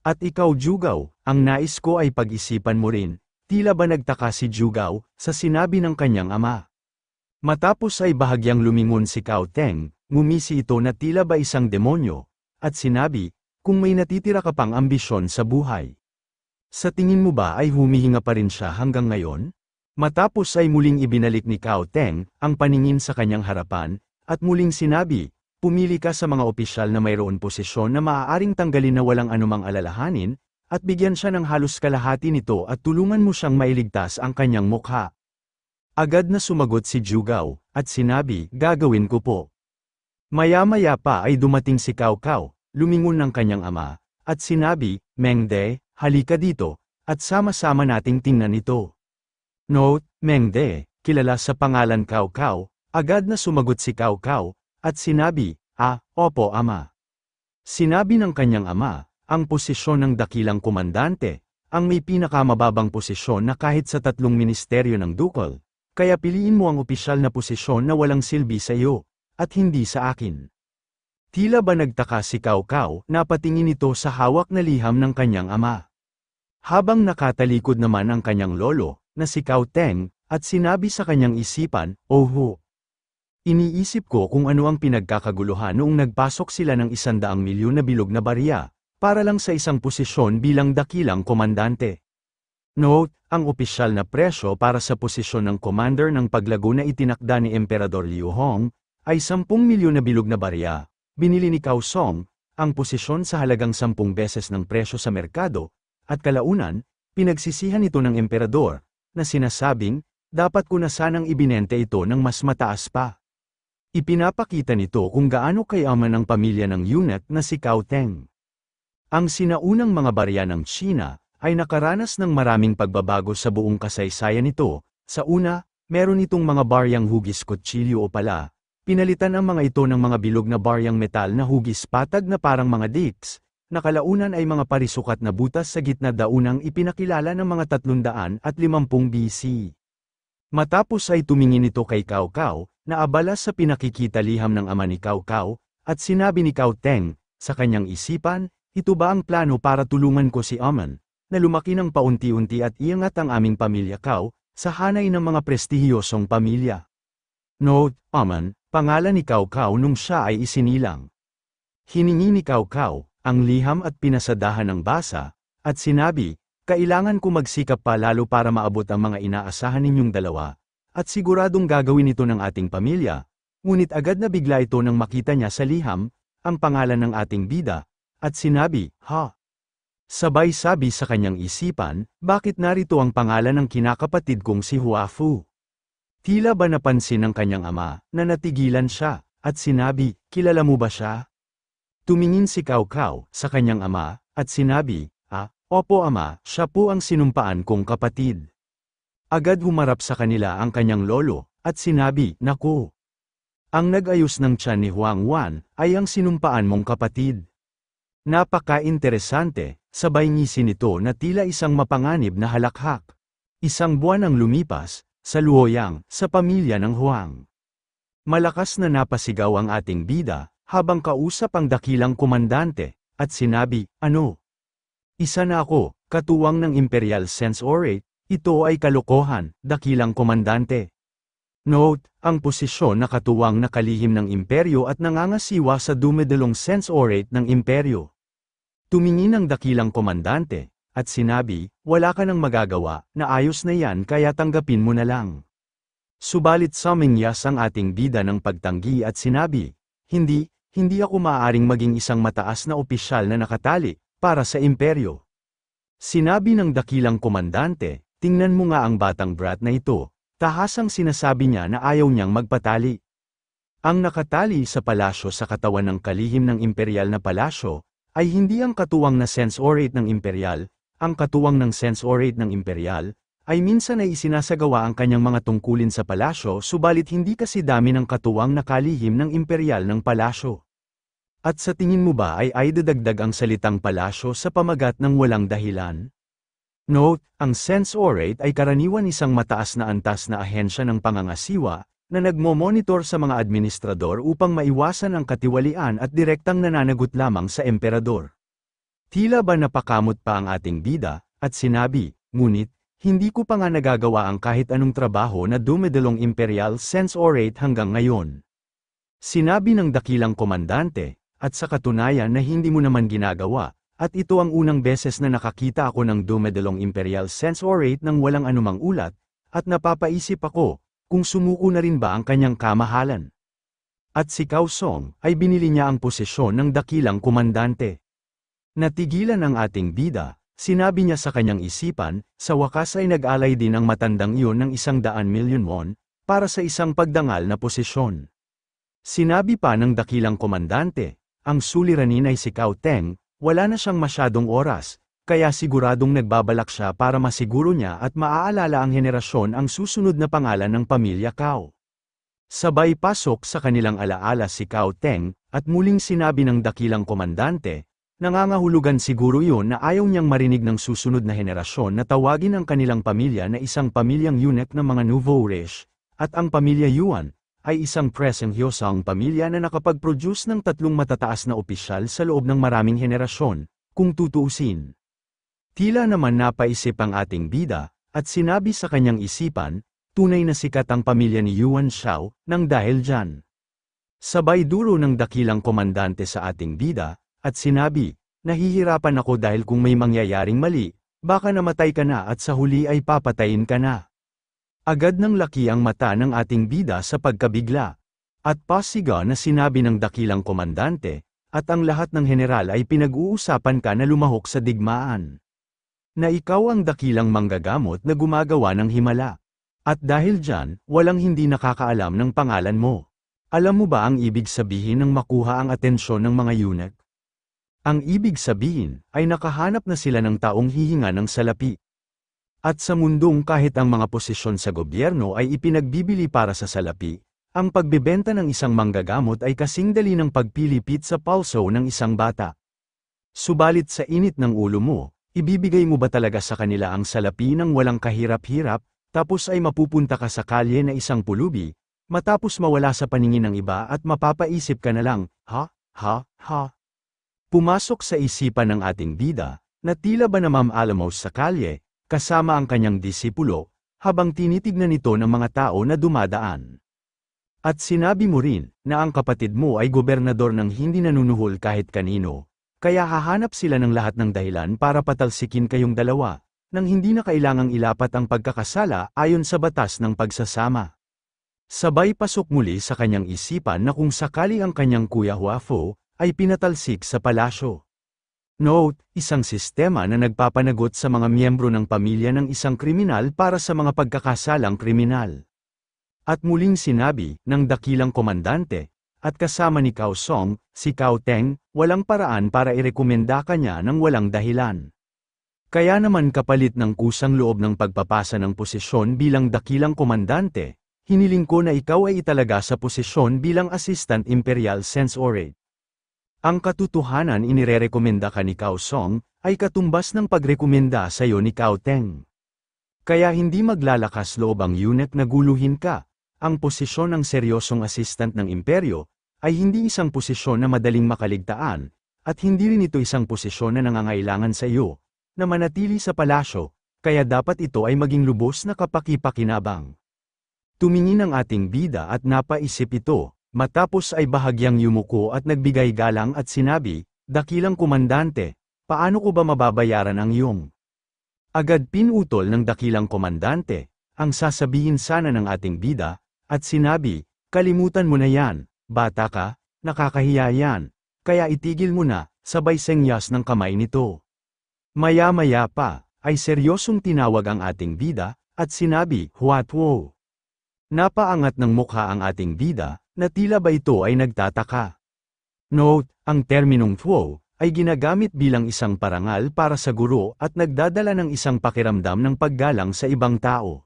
At ikaw Zhu Gao, ang nais ko ay pag-isipan mo rin, tila ba nagtaka si Zhu Gao sa sinabi ng kanyang ama. Matapos ay bahagyang lumingon si Cao Teng, ngumisi ito na tila ba isang demonyo, at sinabi, kung may natitira ka pang ambisyon sa buhay. Sa tingin mo ba ay humihinga pa rin siya hanggang ngayon? Matapos ay muling ibinalik ni Cao Teng ang paningin sa kanyang harapan, at muling sinabi, pumili ka sa mga opisyal na mayroon posisyon na maaaring tanggalin na walang anumang alalahanin, at bigyan siya ng halos kalahati nito at tulungan mo siyang mailigtas ang kanyang mukha. Agad na sumagot si Zhu Gao, at sinabi, gagawin ko po. Maya-maya pa ay dumating si Cao Cao, lumingon ng kanyang ama, at sinabi, Meng De, halika dito, at sama-sama nating tingnan ito. Note, Meng De, kilala sa pangalan Cao Cao, agad na sumagot si Cao Cao, at sinabi, opo ama. Sinabi ng kanyang ama, ang posisyon ng dakilang komandante, ang may pinakamababang posisyon na kahit sa tatlong ministeryo ng dukol, kaya piliin mo ang opisyal na posisyon na walang silbi sa iyo, at hindi sa akin. Tila ba nagtaka si Cao Cao na patingin ito sa hawak na liham ng kanyang ama. Habang nakatalikod naman ang kanyang lolo, na si Cao Teng, at sinabi sa kanyang isipan, oh iniisip ko kung ano ang pinagkakaguluhan noong nagpasok sila ng 100 milyon na bilog na barya, para lang sa isang posisyon bilang dakilang komandante. Note, ang opisyal na presyo para sa posisyon ng commander ng paglago na itinakda ni Emperador Liu Hong, ay 10 milyon na bilog na barya. Binili ni Cao Song, ang posisyon sa halagang 10 beses ng presyo sa merkado, at kalaunan, pinagsisihan ito ng emperador, na sinasabing, dapat ko na sanang ibinente ito ng mas mataas pa. Ipinapakita nito kung gaano kayaman ang pamilya ng eunuch na si Cao Teng. Ang sinaunang mga barya ng China, ay nakaranas ng maraming pagbabago sa buong kasaysayan nito. Sa una, meron itong mga baryang hugis kutsilyo o pala, pinalitan ang mga ito ng mga bilog na baryang metal na hugis patag na parang mga dicks, na kalaunan ay mga parisukat na butas sa gitna daunang ipinakilala ng mga 350 BC. Matapos ay tumingin ito kay Cao Cao, na abala sa pinakikita-liham ng ama ni Cao Cao, at sinabi ni Cao Teng, sa kanyang isipan, ito ba ang plano para tulungan ko si Aman, na lumaki ng paunti-unti at iangat ang aming pamilya Cao, sa hanay ng mga prestihiyosong pamilya. Note, Aman, pangalan ni Cao Cao nung siya ay isinilang. Hiningi ni Cao Cao ang liham at pinasadahan ng basa, at sinabi, kailangan ko magsikap pa lalo para maabot ang mga inaasahan ninyong dalawa, at siguradong gagawin ito ng ating pamilya, ngunit agad na bigla ito nang makita niya sa liham, ang pangalan ng ating bida, at sinabi, ha? Sabay sabi sa kanyang isipan, bakit narito ang pangalan ng kinakapatid kong si Huafu? Tila ba napansin ng kanyang ama, na natigilan siya, at sinabi, kilala mo ba siya? Tumingin si Cao Cao sa kanyang ama, at sinabi, opo ama, siya po ang sinumpaan kong kapatid. Agad humarap sa kanila ang kanyang lolo, at sinabi, naku! Ang nag-ayos ng tiyan ni Huang Wan, ay ang sinumpaan mong kapatid. Napaka-interesante, sabay ngisin nito na tila isang mapanganib na halakhak. Isang buwan ang lumipas, sa Luoyang, sa pamilya ng Huang. Malakas na napasigaw ang ating bida, habang kausap ang dakilang komandante, at sinabi, ano? Isa na ako, katuwang ng Imperial Sense Orate, ito ay kalokohan, dakilang komandante. Note, ang posisyon na katuwang na kalihim ng imperyo at nangangasiwa sa dumedalong Sense Orate ng imperyo. Tumingin ang dakilang komandante, at sinabi, wala ka nang magagawa, na ayos na yan kaya tanggapin mo na lang. Subalit sumingyas ang ating bida ng pagtanggi at sinabi, hindi ako maaaring maging isang mataas na opisyal na nakatali, para sa imperyo. Sinabi ng dakilang komandante, tingnan mo nga ang batang brat na ito, tahasang sinasabi niya na ayaw niyang magpatali. Ang nakatali sa palasyo sa katawan ng kalihim ng imperial na palasyo, ay hindi ang katuwang na sense orate ng imperial, ang katuwang ng sense orate ng imperial, ay minsan ay isinasagawa ang kanyang mga tungkulin sa palasyo subalit hindi kasi dami ng katuwang na kalihim ng imperial ng palasyo. At sa tingin mo ba ay dadagdag ang salitang palasyo sa pamagat ng walang dahilan? Note, ang sense orate ay karaniwan isang mataas na antas na ahensya ng pangangasiwa, na nagmo-monitor sa mga administrador upang maiwasan ang katiwalian at direktang nananagot lamang sa emperador. Tila ba napakamot pa ang ating bida, at sinabi, ngunit, hindi ko pa nga nagagawa ang kahit anong trabaho na dumedalong Imperial Sense Orate hanggang ngayon. Sinabi ng dakilang komandante, at sa katunayan na hindi mo naman ginagawa, at ito ang unang beses na nakakita ako ng dumedalong Imperial Sense Orate nang walang anumang ulat, at napapaisip ako, kung sumuko na rin ba ang kanyang kamahalan. At si Cao Song, ay binili niya ang posisyon ng dakilang komandante. Natigilan ang ating bida, sinabi niya sa kanyang isipan, sa wakas ay nag-alay din ang matandang iyon ng 100 milyon won, para sa isang pagdangal na posisyon. Sinabi pa ng dakilang komandante, ang suliranin ay si Cao Teng, wala na siyang masyadong oras, kaya siguradong nagbabalak siya para masiguro niya at maaalala ang henerasyon ang susunod na pangalan ng pamilya Cao. Sabay pasok sa kanilang alaala si Cao Teng, at muling sinabi ng dakilang komandante, nangangahulugan siguro yun na ayaw niyang marinig ng susunod na henerasyon na tawagin ang kanilang pamilya na isang pamilyang eunuch ng mga nouveau riche, at ang pamilya Yuan, ay isang presensyosang pamilya na nakapag-produce ng 3 matataas na opisyal sa loob ng maraming henerasyon, kung tutuusin. Tila naman napaisip ang ating bida, at sinabi sa kanyang isipan, tunay na sikat ang pamilya ni Yuan Shao, nang dahil dyan. Sabay duro ng dakilang komandante sa ating bida, at sinabi, nahihirapan ako dahil kung may mangyayaring mali, baka namatay ka na at sa huli ay papatayin ka na. Agad nang laki ang mata ng ating bida sa pagkabigla. At pasiga na sinabi ng dakilang komandante, at ang lahat ng general ay pinag-uusapan ka na lumahok sa digmaan. Na ikaw ang dakilang manggagamot na gumagawa ng himala. At dahil dyan, walang hindi nakakaalam ng pangalan mo. Alam mo ba ang ibig sabihin ng makuha ang atensyon ng mga eunuch? Ang ibig sabihin, ay nakahanap na sila ng taong hihinga ng salapi. At sa mundong kahit ang mga posisyon sa gobyerno ay ipinagbibili para sa salapi, ang pagbebenta ng isang manggagamot ay kasing dali ng pagpilipit sa palso ng isang bata. Subalit sa init ng ulo mo, ibibigay mo ba talaga sa kanila ang salapi ng walang kahirap-hirap, tapos ay mapupunta ka sa kalye na isang pulubi, matapos mawala sa paningin ng iba at mapapaisip ka na lang, ha? Pumasok sa isipan ng ating bida, na tila ba namam-alamos sa kalye, kasama ang kanyang disipulo, habang tinitignan ito ng mga tao na dumadaan. At sinabi mo rin, na ang kapatid mo ay gobernador ng hindi nanunuhol kahit kanino, kaya hahanap sila ng lahat ng dahilan para patalsikin kayong dalawa, nang hindi na kailangang ilapat ang pagkakasala ayon sa batas ng pagsasama. Sabay pasok muli sa kanyang isipan na kung sakali ang kanyang kuya Huafo ay pinatalsik sa palasyo. Note, isang sistema na nagpapanagot sa mga miyembro ng pamilya ng isang kriminal para sa mga pagkakasalang kriminal. At muling sinabi ng dakilang komandante, at kasama ni Cao Song, si Cao Teng, walang paraan para irekomenda kanya ng walang dahilan. Kaya naman kapalit ng kusang loob ng pagpapasa ng posisyon bilang dakilang komandante, hiniling ko na ikaw ay italaga sa posisyon bilang Assistant Imperial Censorate. Ang katotohanan inirerekomenda ka ni Cao Song, ay katumbas ng pagrekomenda sa iyo ni Cao Teng. Kaya hindi maglalakas loob ang eunuch na guluhin ka. Ang posisyon ng seryosong assistant ng imperyo, ay hindi isang posisyon na madaling makaligtaan, at hindi rin ito isang posisyon na nangangailangan sa iyo, na manatili sa palasyo, kaya dapat ito ay maging lubos na kapaki-pakinabang. Tumingin ang ating bida at napaisip ito, matapos ay bahagyang yumuko at nagbigay galang at sinabi, "Dakilang komandante, paano ko ba mababayaran ang iyong?" Agad pinutol ng dakilang komandante, ang sasabihin sana ng ating bida, at sinabi, "Kalimutan mo na yan, bata ka, nakakahiya yan, kaya itigil mo na," sabay senyas ng kamay nito. Maya-maya pa, ay seryosong tinawag ang ating bida, at sinabi, "Huatwo." Napaangat ng mukha ang ating bida, na tila ba ito ay nagtataka. Note, ang terminong tuo, ay ginagamit bilang isang parangal para sa guro at nagdadala ng isang pakiramdam ng paggalang sa ibang tao.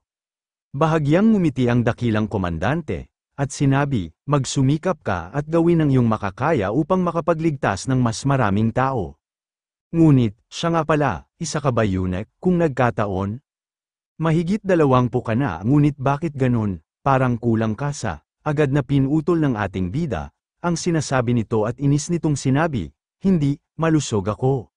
Bahagyang ngumiti ang dakilang komandante, at sinabi, "Magsumikap ka at gawin ang iyong makakaya upang makapagligtas ng mas maraming tao." Ngunit, siya nga pala, isa ka ba eunuch, kung nagkataon? Mahigit 20 ka na, ngunit bakit ganun, parang kulang ka sa, agad na pinutol ng ating bida, ang sinasabi nito at inis nitong sinabi, "Hindi, malusog ako.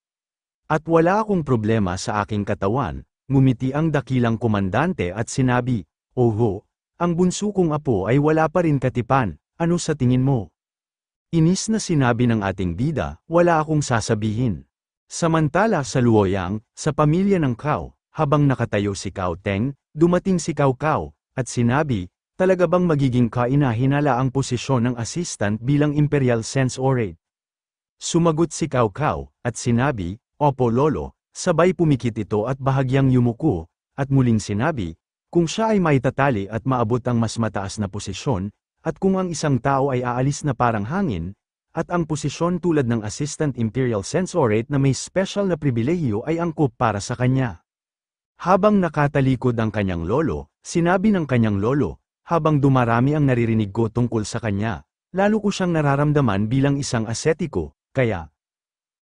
At wala akong problema sa aking katawan." Ngumiti ang dakilang komandante at sinabi, "Oho, ang bunso kong apo ay wala pa rin katipan, ano sa tingin mo?" Inis na sinabi ng ating bida, "Wala akong sasabihin." Samantala sa Luoyang, sa pamilya ng Cao, habang nakatayo si Cao Teng, dumating si Cao Cao, at sinabi, "Talaga bang magiging kainahinala ang posisyon ng assistant bilang Imperial Censorate?" Sumagot si Cao Cao, at sinabi, "Opo lolo." Sabay pumikit ito at bahagyang yumuko, at muling sinabi, "Kung siya ay maitatali at maabot ang mas mataas na posisyon, at kung ang isang tao ay aalis na parang hangin, at ang posisyon tulad ng Assistant Imperial Censorate na may special na pribilehiyo ay angkop para sa kanya." Habang nakatalikod ang kanyang lolo, sinabi ng kanyang lolo, "Habang dumarami ang naririnig ko tungkol sa kanya, lalo ko siyang nararamdaman bilang isang asetiko, kaya..."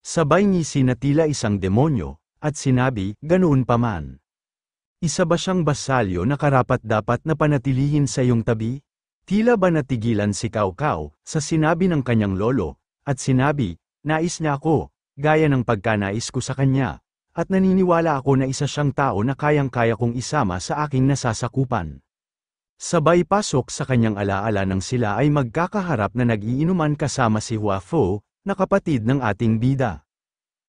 Sabay ngisi na tila isang demonyo, at sinabi, "Ganoon pa man. Isa ba siyang basalyo na karapat-dapat na panatilihin sa iyong tabi?" Tila ba natigilan si Cao Cao, sa sinabi ng kanyang lolo, at sinabi, "Nais niya ako, gaya ng pagkanais ko sa kanya, at naniniwala ako na isa siyang tao na kayang-kaya kong isama sa aking nasasakupan." Sabay pasok sa kanyang alaala nang sila ay magkakaharap na nag-iinuman kasama si Huafo, na kapatid ng ating bida.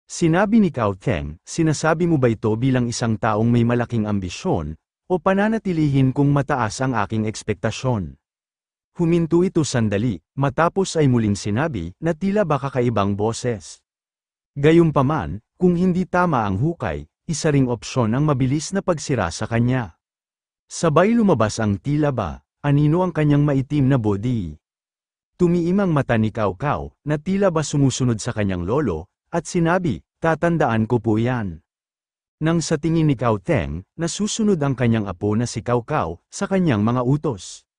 Sinabi ni Cao Teng, "Sinasabi mo ba ito bilang isang taong may malaking ambisyon, o pananatilihin kung mataas ang aking ekspektasyon?" Huminto ito sandali, matapos ay muling sinabi, na tila ba kakaibang boses. Gayunpaman, kung hindi tama ang hukay, isa ring opsyon ang mabilis na pagsira sa kanya. Sabay lumabas ang tila ba, anino ang kanyang maitim na body. Tumiim ang mata ni Cao Cao, na tila ba sumusunod sa kanyang lolo, at sinabi, "Tatandaan ko po yan." Nang sa tingin ni Cao Teng, nasusunod ang kanyang apo na si Cao Cao, sa kanyang mga utos.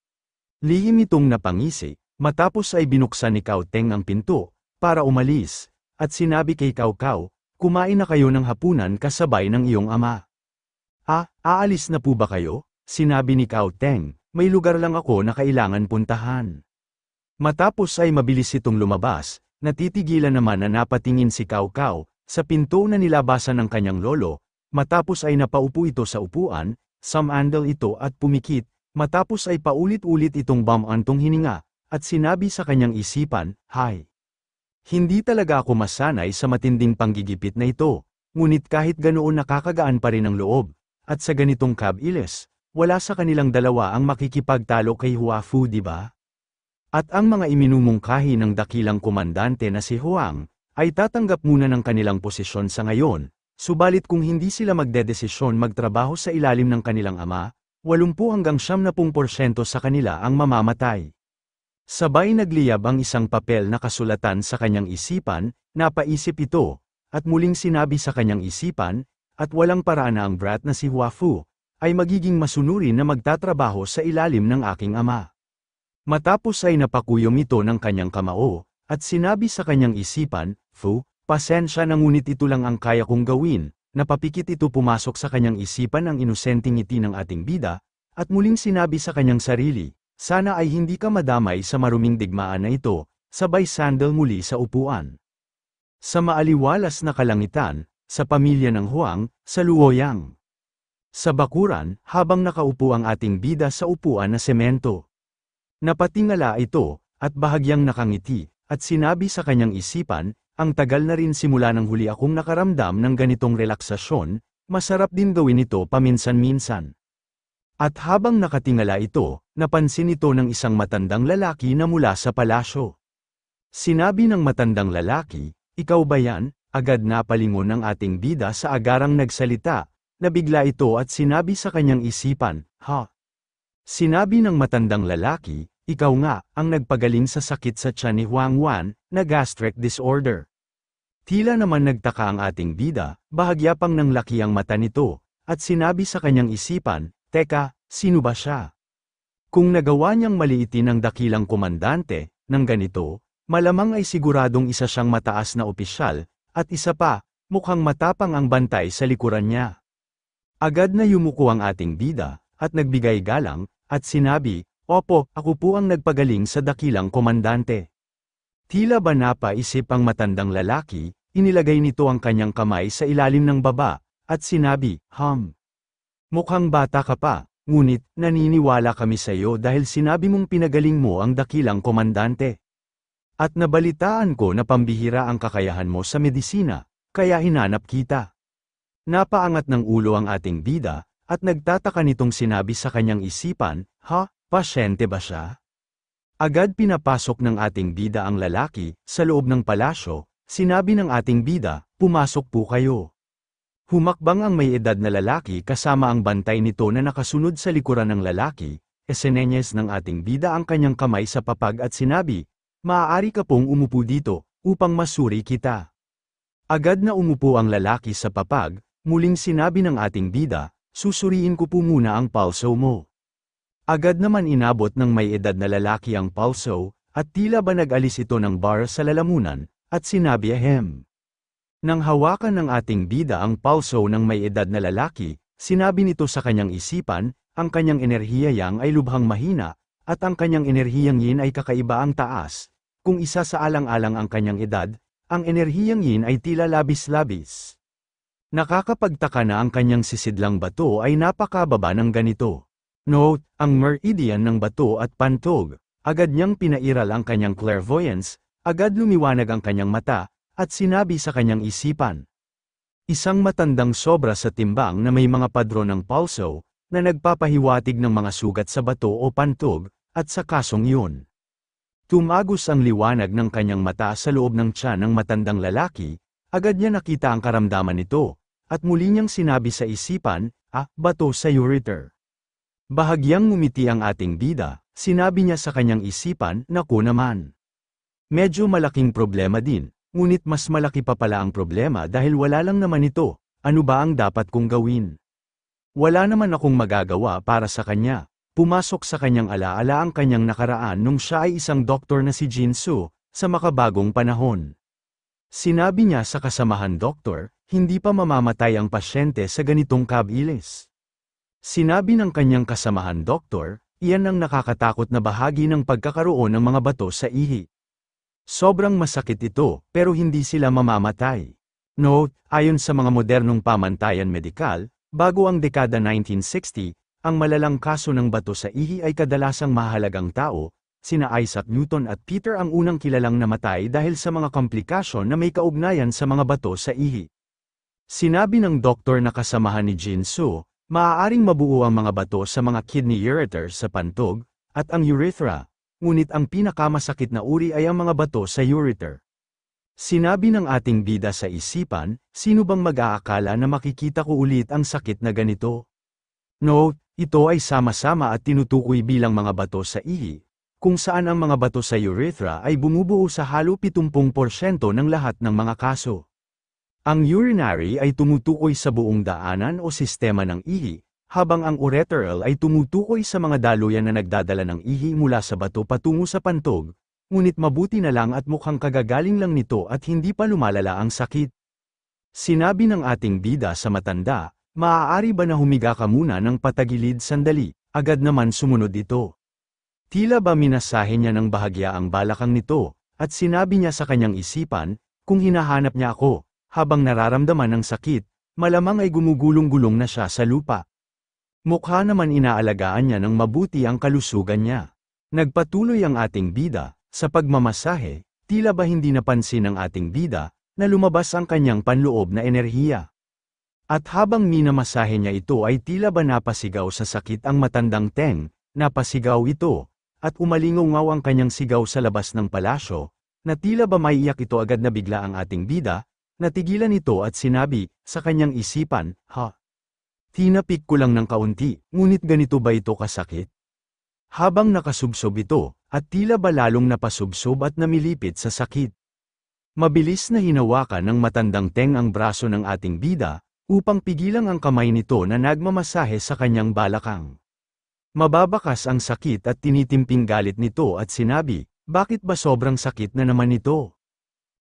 Lihim itong napangisi, matapos ay binuksan ni Cao Teng ang pinto, para umalis, at sinabi kay Cao Cao, "Kumain na kayo ng hapunan kasabay ng iyong ama." Aalis na po ba kayo?" Sinabi ni Cao Teng, "May lugar lang ako na kailangan puntahan." Matapos ay mabilis itong lumabas, natitigilan naman na napatingin si Cao Cao, sa pinto na nilabasan ng kanyang lolo, matapos ay napaupo ito sa upuan, sumandal ito at pumikit, matapos ay paulit-ulit itong bumantong hininga, at sinabi sa kanyang isipan, "Hay! Hindi talaga ako masanay sa matinding panggigipit na ito, ngunit kahit ganoon nakakagaan pa rin ang loob, at sa ganitong kab-iles, wala sa kanilang dalawa ang makikipagtalo kay Huafu, di ba? At ang mga iminumungkahi ng dakilang komandante na si Huang, ay tatanggap muna ng kanilang posisyon sa ngayon, subalit kung hindi sila magdedesisyon magtrabaho sa ilalim ng kanilang ama, 80 hanggang 70% sa kanila ang mamamatay. Sabay nagliyab ang isang papel na kasulatan sa kanyang isipan, napaisip ito, at muling sinabi sa kanyang isipan, at walang paraan na ang brat na si Huafu, ay magiging masunurin na magtatrabaho sa ilalim ng aking ama. Matapos ay napakuyom ito ng kanyang kamao, at sinabi sa kanyang isipan, Fu, pasensya na ngunit ito lang ang kaya kong gawin, napapikit ito pumasok sa kanyang isipan ang inosenteng ngiti ng ating bida, at muling sinabi sa kanyang sarili, sana ay hindi ka madamay sa maruming digmaan na ito, sabay sandal muli sa upuan. Sa maaliwalas na kalangitan, sa pamilya ng Huang, sa Luoyang. Sa bakuran, habang nakaupo ang ating bida sa upuan na semento. Napatingala ito, at bahagyang nakangiti, at sinabi sa kanyang isipan, ang tagal na rin simula nang huli akong nakaramdam ng ganitong relaksasyon, masarap din gawin ito paminsan-minsan. At habang nakatingala ito, napansin ito ng isang matandang lalaki na mula sa palasyo. Sinabi ng matandang lalaki, ikaw ba yan? Agad napalingon ng ating bida sa agarang nagsalita, nabigla ito at sinabi sa kanyang isipan, ha? Sinabi ng matandang lalaki, ikaw nga, ang nagpagaling sa sakit sa tiyan ni Huang Wan, na gastric disorder. Tila naman nagtaka ang ating bida, bahagya pang nang laki ang mata nito, at sinabi sa kanyang isipan, teka, sino ba siya? Kung nagawa niyang maliitin ang dakilang komandante, ng ganito, malamang ay siguradong isa siyang mataas na opisyal, at isa pa, mukhang matapang ang bantay sa likuran niya. Agad na yumuko ang ating bida, at nagbigay galang, at sinabi, opo, ako po ang nagpagaling sa dakilang komandante. Tila ba napaisip ang matandang lalaki, inilagay nito ang kanyang kamay sa ilalim ng baba, at sinabi, mukhang bata ka pa, ngunit naniniwala kami sa iyo dahil sinabi mong pinagaling mo ang dakilang komandante. At nabalitaan ko na pambihira ang kakayahan mo sa medisina, kaya hinanap kita. Napaangat ng ulo ang ating bida, at nagtataka nitong sinabi sa kanyang isipan, pasyente ba siya? Agad pinapasok ng ating bida ang lalaki, sa loob ng palasyo, sinabi ng ating bida, pumasok po kayo. Humakbang ang may edad na lalaki kasama ang bantay nito na nakasunod sa likuran ng lalaki, esenenyes ng ating bida ang kanyang kamay sa papag at sinabi, maaari ka pong umupo dito, upang masuri kita. Agad na umupo ang lalaki sa papag, muling sinabi ng ating bida, susuriin ko po muna ang pulso mo. Agad naman inabot ng may edad na lalaki ang pulso, at tila ba nag-alis ito ng bar sa lalamunan, at sinabi ahem. Nang hawakan ng ating bida ang pulso ng may edad na lalaki, sinabi nito sa kanyang isipan, ang kanyang enerhiya yang ay lubhang mahina, at ang kanyang enerhiyang yin ay kakaiba ang taas. Kung isa sa alang-alang ang kanyang edad, ang enerhiyang yin ay tila labis-labis. Nakakapagtaka na ang kanyang sisidlang bato ay napakababa ng ganito. Note, ang meridian ng bato at pantog, agad niyang pinairal ang kanyang clairvoyance, agad lumiwanag ang kanyang mata, at sinabi sa kanyang isipan. Isang matandang sobra sa timbang na may mga padron ng pulso, na nagpapahiwatig ng mga sugat sa bato o pantog, at sa kasong yun. Tumagos ang liwanag ng kanyang mata sa loob ng tiyan ng matandang lalaki, agad niya nakita ang karamdaman nito, at muli niyang sinabi sa isipan, bato sa ureter. Bahagyang ngumiti ang ating bida, sinabi niya sa kanyang isipan, naku naman. Medyo malaking problema din, ngunit mas malaki pa pala ang problema dahil wala lang naman ito, ano ba ang dapat kong gawin? Wala naman akong magagawa para sa kanya. Pumasok sa kanyang alaala ang kanyang nakaraan nung siya ay isang doktor na si Jin Su, sa makabagong panahon. Sinabi niya sa kasamahan doktor, hindi pa mamamatay ang pasyente sa ganitong kabilis. Sinabi ng kanyang kasamahan doktor, iyan ang nakakatakot na bahagi ng pagkakaroon ng mga bato sa ihi. Sobrang masakit ito, pero hindi sila mamamatay. Note, ayon sa mga modernong pamantayan medikal, bago ang dekada 1960, ang malalang kaso ng bato sa ihi ay kadalasang mahalagang tao, sina Isaac Newton at Peter ang unang kilalang namatay dahil sa mga komplikasyon na may kaugnayan sa mga bato sa ihi. Sinabi ng doktor na kasamahan ni Jin Su, Maaaring mabuo ang mga bato sa mga kidney ureters sa pantog, at ang urethra, ngunit ang pinakamasakit na uri ay ang mga bato sa ureter. Sinabi ng ating bida sa isipan, sino bang mag-aakala na makikita ko ulit ang sakit na ganito? No, ito ay sama-sama at tinutukoy bilang mga bato sa ihi, kung saan ang mga bato sa urethra ay bumubuo sa halo 70% ng lahat ng mga kaso. Ang urinary ay tumutukoy sa buong daanan o sistema ng ihi, habang ang ureteral ay tumutukoy sa mga daluyan na nagdadala ng ihi mula sa bato patungo sa pantog, ngunit mabuti na lang at mukhang kagagaling lang nito at hindi pa lumalala ang sakit. Sinabi ng ating bida sa matanda, maaari ba na humiga ka muna ng patagilid sandali, agad naman sumunod ito. Tila ba minasahe niya ng bahagya ang balakang nito, at sinabi niya sa kanyang isipan, kung hinahanap niya ako, habang nararamdaman ng sakit, malamang ay gumugulong-gulong na siya sa lupa. Mukha naman inaalagaan niya ng mabuti ang kalusugan niya. Nagpatuloy ang ating bida, sa pagmamasahe, tila ba hindi napansin ng ating bida, na lumabas ang kanyang panloob na enerhiya. At habang minamasahe niya ito ay tila ba napasigaw sa sakit ang matandang Teng, napasigaw ito, at umalingaw ang kanyang sigaw sa labas ng palasyo, na tila ba maiiyak ito agad na bigla ang ating bida, natigilan ito at sinabi, sa kanyang isipan, ha? Tinapik ko lang ng kaunti, ngunit ganito ba ito kasakit? Habang nakasubsob ito, at tila ba lalong napasubsob at namilipit sa sakit. Mabilis na hinawakan ng matandang Teng ang braso ng ating bida, upang pigilang ang kamay nito na nagmamasahe sa kanyang balakang. Mababakas ang sakit at tinitimping galit nito at sinabi, bakit ba sobrang sakit na naman ito?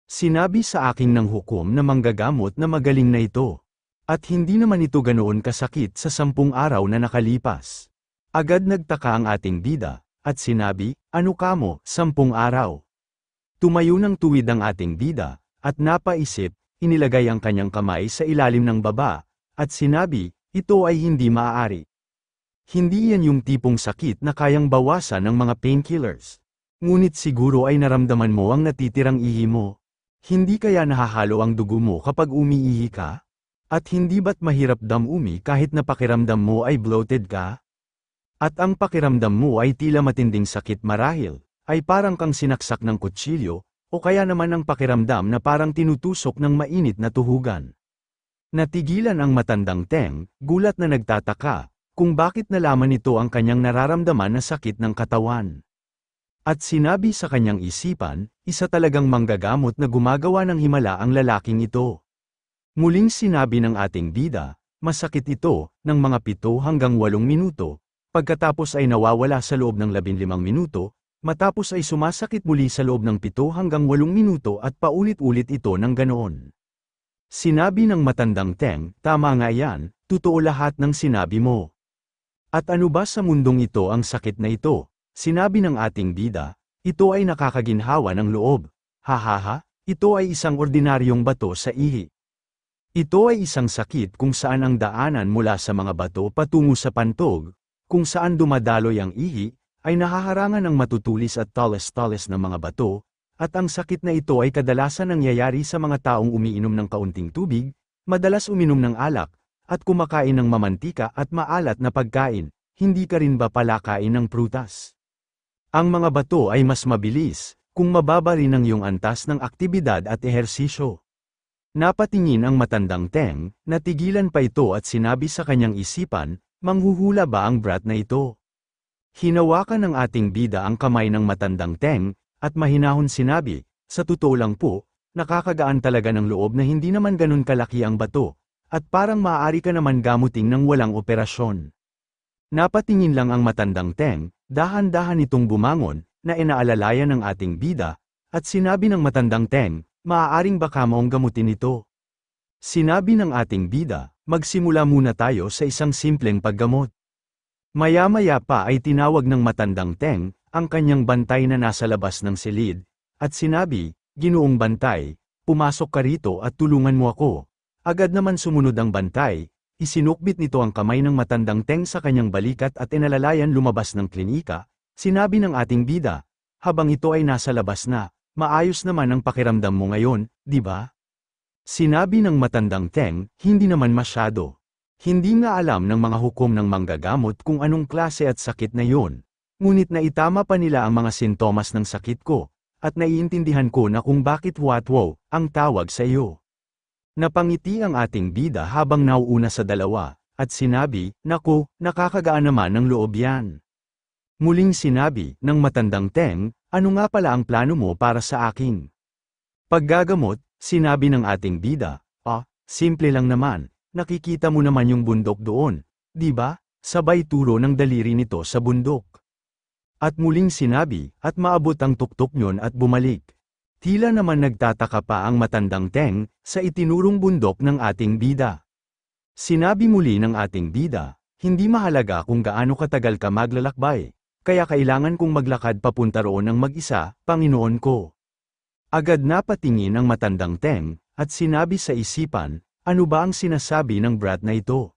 Sinabi sa aking ng hukom na manggagamot na magaling na ito. At hindi naman ito ganoon kasakit sa 10 araw na nakalipas. Agad nagtaka ang ating bida, at sinabi, ano kamo, 10 araw? Tumayo ng tuwid ang ating bida, at napaisip, inilagay ang kanyang kamay sa ilalim ng baba, at sinabi, ito ay hindi maaari. Hindi yan yung tipong sakit na kayang bawasan ng mga painkillers. Ngunit siguro ay naramdaman mo ang natitirang ihi mo. Hindi kaya nahahalo ang dugo mo kapag umiihi ka? At hindi ba't mahirap damumi kahit na pakiramdam mo ay bloated ka? At ang pakiramdam mo ay tila matinding sakit marahil, ay parang kang sinaksak ng kutsilyo, o kaya naman ang pakiramdam na parang tinutusok ng mainit na tuhugan. Natigilan ang matandang Teng, gulat na nagtataka, kung bakit nalaman nito ang kanyang nararamdaman na sakit ng katawan. At sinabi sa kanyang isipan, isa talagang manggagamot na gumagawa ng himala ang lalaking ito. Muling sinabi ng ating bida, masakit ito, ng mga 7 hanggang 8 minuto, pagkatapos ay nawawala sa loob ng 15 minuto, matapos ay sumasakit muli sa loob ng 7 hanggang 8 minuto at paulit-ulit ito ng ganoon. Sinabi ng matandang Teng, tama nga yan, totoo lahat ng sinabi mo. At ano ba sa mundong ito ang sakit na ito? Sinabi ng ating bida, ito ay nakakaginhawa ng loob. Hahaha, ito ay isang ordinaryong bato sa ihi. Ito ay isang sakit kung saan ang daanan mula sa mga bato patungo sa pantog, kung saan dumadaloy ang ihi, ay nahaharangan ng matutulis at talas-talas ng mga bato, at ang sakit na ito ay kadalasan nangyayari sa mga taong umiinom ng kaunting tubig, madalas uminom ng alak, at kumakain ng mamantika at maalat na pagkain, hindi ka rin ba pala kain ng prutas? Ang mga bato ay mas mabilis, kung mababa rin ang iyong antas ng aktibidad at ehersisyo. Napatingin ang matandang Teng, natigilan pa ito at sinabi sa kanyang isipan, manghuhula ba ang brat na ito? Hinawakan ng ating bida ang kamay ng matandang Teng, at mahinahon sinabi, sa totoo lang po, nakakagaan talaga ng loob na hindi naman ganun kalaki ang bato, at parang maaari ka naman gamuting ng walang operasyon. Napatingin lang ang matandang Teng, dahan-dahan itong bumangon, na inaalalayan ng ating bida, at sinabi ng matandang Teng, maaaring baka maong gamutin ito. Sinabi ng ating bida, magsimula muna tayo sa isang simpleng paggamot. Maya-maya pa ay tinawag ng matandang Teng, ang kanyang bantay na nasa labas ng silid, at sinabi, Ginoong Bantay, pumasok ka rito at tulungan mo ako. Agad naman sumunod ang bantay, isinukbit nito ang kamay ng matandang Teng sa kanyang balikat at inalalayan lumabas ng klinika, sinabi ng ating bida, habang ito ay nasa labas na, maayos naman ang pakiramdam mo ngayon, di ba? Sinabi ng matandang Teng, hindi naman masyado. Hindi nga alam ng mga hukom ng manggagamot kung anong klase at sakit na yon. Ngunit naitama pa nila ang mga sintomas ng sakit ko, at naiintindihan ko na kung bakit watwaw ang tawag sa iyo. Napangiti ang ating bida habang nauuna sa dalawa, at sinabi, naku, nakakagaan naman ng loob yan. Muling sinabi ng matandang Teng, ano nga pala ang plano mo para sa aking paggagamot, sinabi ng ating bida, simple lang naman, nakikita mo naman yung bundok doon, di ba? Sabay turo ng daliri nito sa bundok. At muling sinabi, at maabot ang tuktok nyon at bumalik. Tila naman nagtataka pa ang matandang Teng, sa itinurong bundok ng ating bida. Sinabi muli ng ating bida, hindi mahalaga kung gaano katagal ka maglalakbay, kaya kailangan kong maglakad papunta roon ng mag-isa, Panginoon ko. Agad na patingin ang matandang Teng, at sinabi sa isipan, ano ba ang sinasabi ng brat na ito?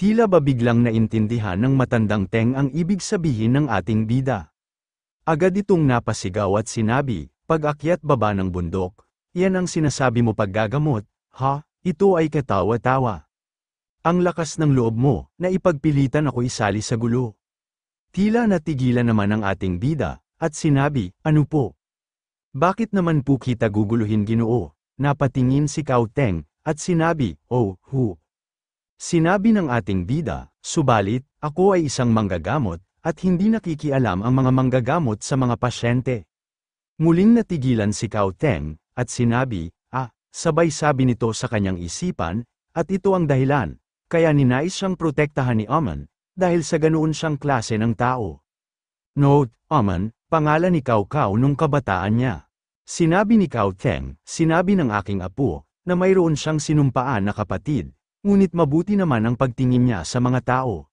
Tila ba biglang naintindihan ng matandang Teng ang ibig sabihin ng ating bida? Agad itong napasigaw at sinabi, pag-akyat baba ng bundok, yan ang sinasabi mo paggagamot, ha? Ito ay katawa-tawa. Ang lakas ng loob mo, na ipagpilitan ako isali sa gulo. Tila natigilan naman ang ating bida, at sinabi, ano po? Bakit naman po kita guguluhin Ginoo? Napatingin si Cao Teng, at sinabi, oh, hu. Sinabi ng ating bida, subalit, ako ay isang manggagamot, at hindi nakikialam ang mga manggagamot sa mga pasyente. Muling natigilan si Cao Teng, at sinabi, sabay sabi nito sa kanyang isipan, at ito ang dahilan, kaya ninais siyang protektahan ni Aman, dahil sa ganoon siyang klase ng tao. Note, Aman, pangalan ni Cao Cao nung kabataan niya. Sinabi ni Cao Teng, sinabi ng aking apo, na mayroon siyang sinumpaan na kapatid, ngunit mabuti naman ang pagtingin niya sa mga tao.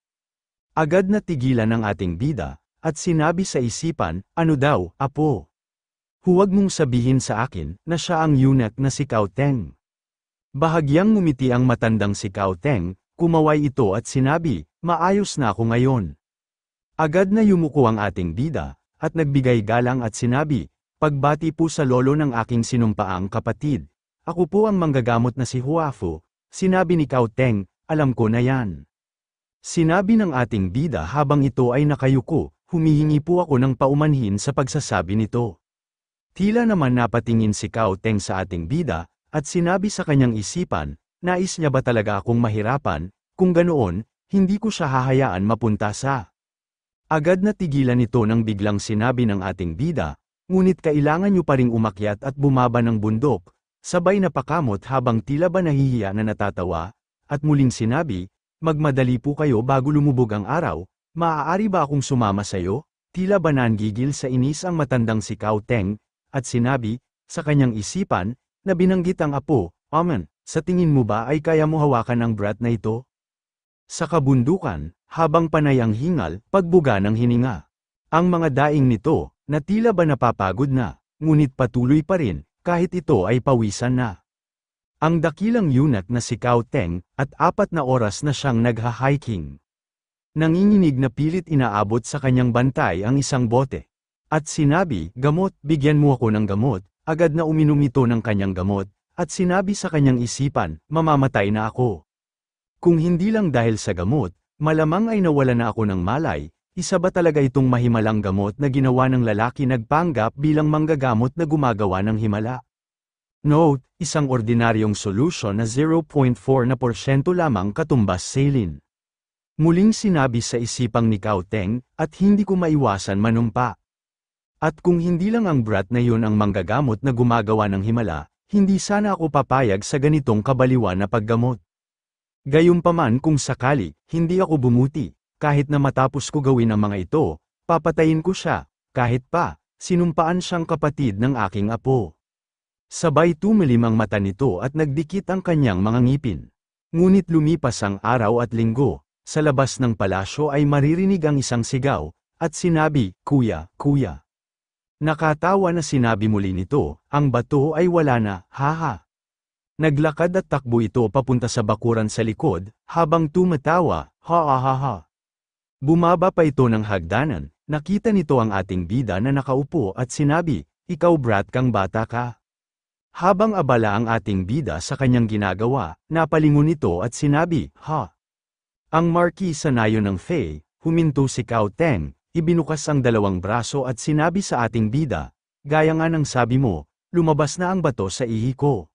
Agad na tigilan ng ating bida, at sinabi sa isipan, ano daw, apo? Huwag mong sabihin sa akin, na siya ang eunuch na si Cao Teng. Bahagyang ngumiti ang matandang si Cao Teng, kumaway ito at sinabi, maayos na ako ngayon. Agad na yumuko ang ating bida, at nagbigay galang at sinabi, pagbati po sa lolo ng aking sinumpaang kapatid. Ako po ang manggagamot na si Huafu, sinabi ni Cao Teng, alam ko na yan. Sinabi ng ating bida habang ito ay nakayuko, humihingi po ako ng paumanhin sa pagsasabi nito. Tila naman napatingin si Cao Teng sa ating bida, at sinabi sa kanyang isipan, nais niya ba talaga akong mahirapan, kung ganoon, hindi ko siya hahayaan mapunta sa. Agad na tigilan ito nang biglang sinabi ng ating bida, ngunit kailangan niyo pa ring umakyat at bumaba ng bundok, sabay napakamot habang tila ba nahihiya na natatawa, at muling sinabi, magmadali po kayo bago lumubog ang araw, maaari ba akong sumama sayo? Tila ba nanggigil sa inis ang matandang si Cao Teng, at sinabi, sa kanyang isipan, na binanggit ang apo, Aman, sa tingin mo ba ay kaya mo hawakan ang brat na ito? Sa kabundukan, habang panay ang hingal, pagbuga ng hininga. Ang mga daing nito, na tila ba napapagod na, ngunit patuloy pa rin, kahit ito ay pawisan na. Ang dakilang eunuch na si Cao Teng, at 4 na oras na siyang nagha-hiking. Nanginginig na pilit inaabot sa kanyang bantay ang isang bote. At sinabi, gamot, bigyan mo ako ng gamot, agad na uminom ito ng kanyang gamot, at sinabi sa kanyang isipan, mamamatay na ako. Kung hindi lang dahil sa gamot, malamang ay nawala na ako ng malay, isa ba talaga itong mahimalang gamot na ginawa ng lalaki nagpanggap bilang manggagamot na gumagawa ng himala? Note, isang ordinaryong solution na 0.4% lamang katumbas saline. Muling sinabi sa isipang ni Cao Teng, at hindi ko maiwasan manumpa. At kung hindi lang ang brat na yun ang manggagamot na gumagawa ng himala, hindi sana ako papayag sa ganitong kabaliwan na paggamot. Gayunpaman kung sakali, hindi ako bumuti, kahit na matapos ko gawin ang mga ito, papatayin ko siya, kahit pa, sinumpaan siyang kapatid ng aking apo. Sabay tumilim ang mata nito at nagdikit ang kanyang mga ngipin. Ngunit lumipas ang araw at linggo, sa labas ng palasyo ay maririnig ang isang sigaw, at sinabi, Kuya, Kuya. Nakatawa na sinabi muli nito, ang bato ay wala na, haha. Naglakad at takbo ito papunta sa bakuran sa likod, habang tumatawa, ha. Bumaba pa ito ng hagdanan, nakita nito ang ating bida na nakaupo at sinabi, ikaw brat kang bata ka. Habang abala ang ating bida sa kanyang ginagawa, napalingon ito at sinabi, ha, Ang Marquisa Nayon ng Fey, huminto si Cao Teng, ibinukas ang dalawang braso at sinabi sa ating bida, gaya nga ng sabi mo, lumabas na ang bato sa ihi ko.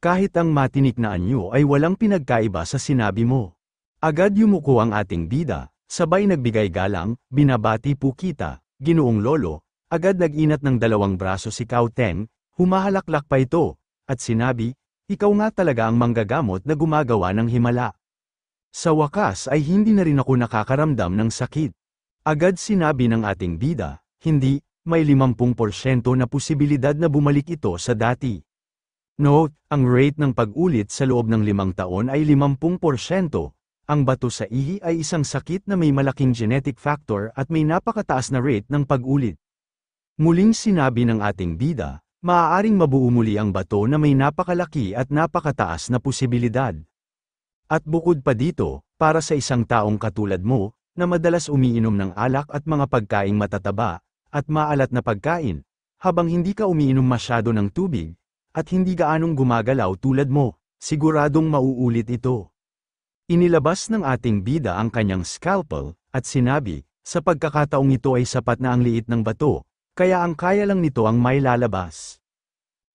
Kahit ang matinik na anyo ay walang pinagkaiba sa sinabi mo. Agad yumuko ang ating bida, sabay nagbigay galang, binabati po kita, Ginoong Lolo, agad nag-inat ng dalawang braso si Cao Teng, humahalaklak pa ito, at sinabi, ikaw nga talaga ang manggagamot na gumagawa ng himala. Sa wakas ay hindi na rin ako nakakaramdam ng sakit. Agad sinabi ng ating bida, hindi, may 50% na posibilidad na bumalik ito sa dati. Note, ang rate ng pag-ulit sa loob ng 5 taon ay 50%. Ang bato sa ihi ay isang sakit na may malaking genetic factor at may napakataas na rate ng pag-ulit. Muling sinabi ng ating bida, maaaring mabuo muli ang bato na may napakalaki at napakataas na posibilidad. At bukod pa dito, para sa isang taong katulad mo, na madalas umiinom ng alak at mga pagkaing matataba, at maalat na pagkain, habang hindi ka umiinom masyado ng tubig, at hindi gaanong gumagalaw tulad mo, siguradong mauulit ito. Inilabas ng ating bida ang kanyang scalpel, at sinabi, sa pagkakataong ito ay sapat na ang liit ng bato, kaya ang kaya lang nito ang may lalabas.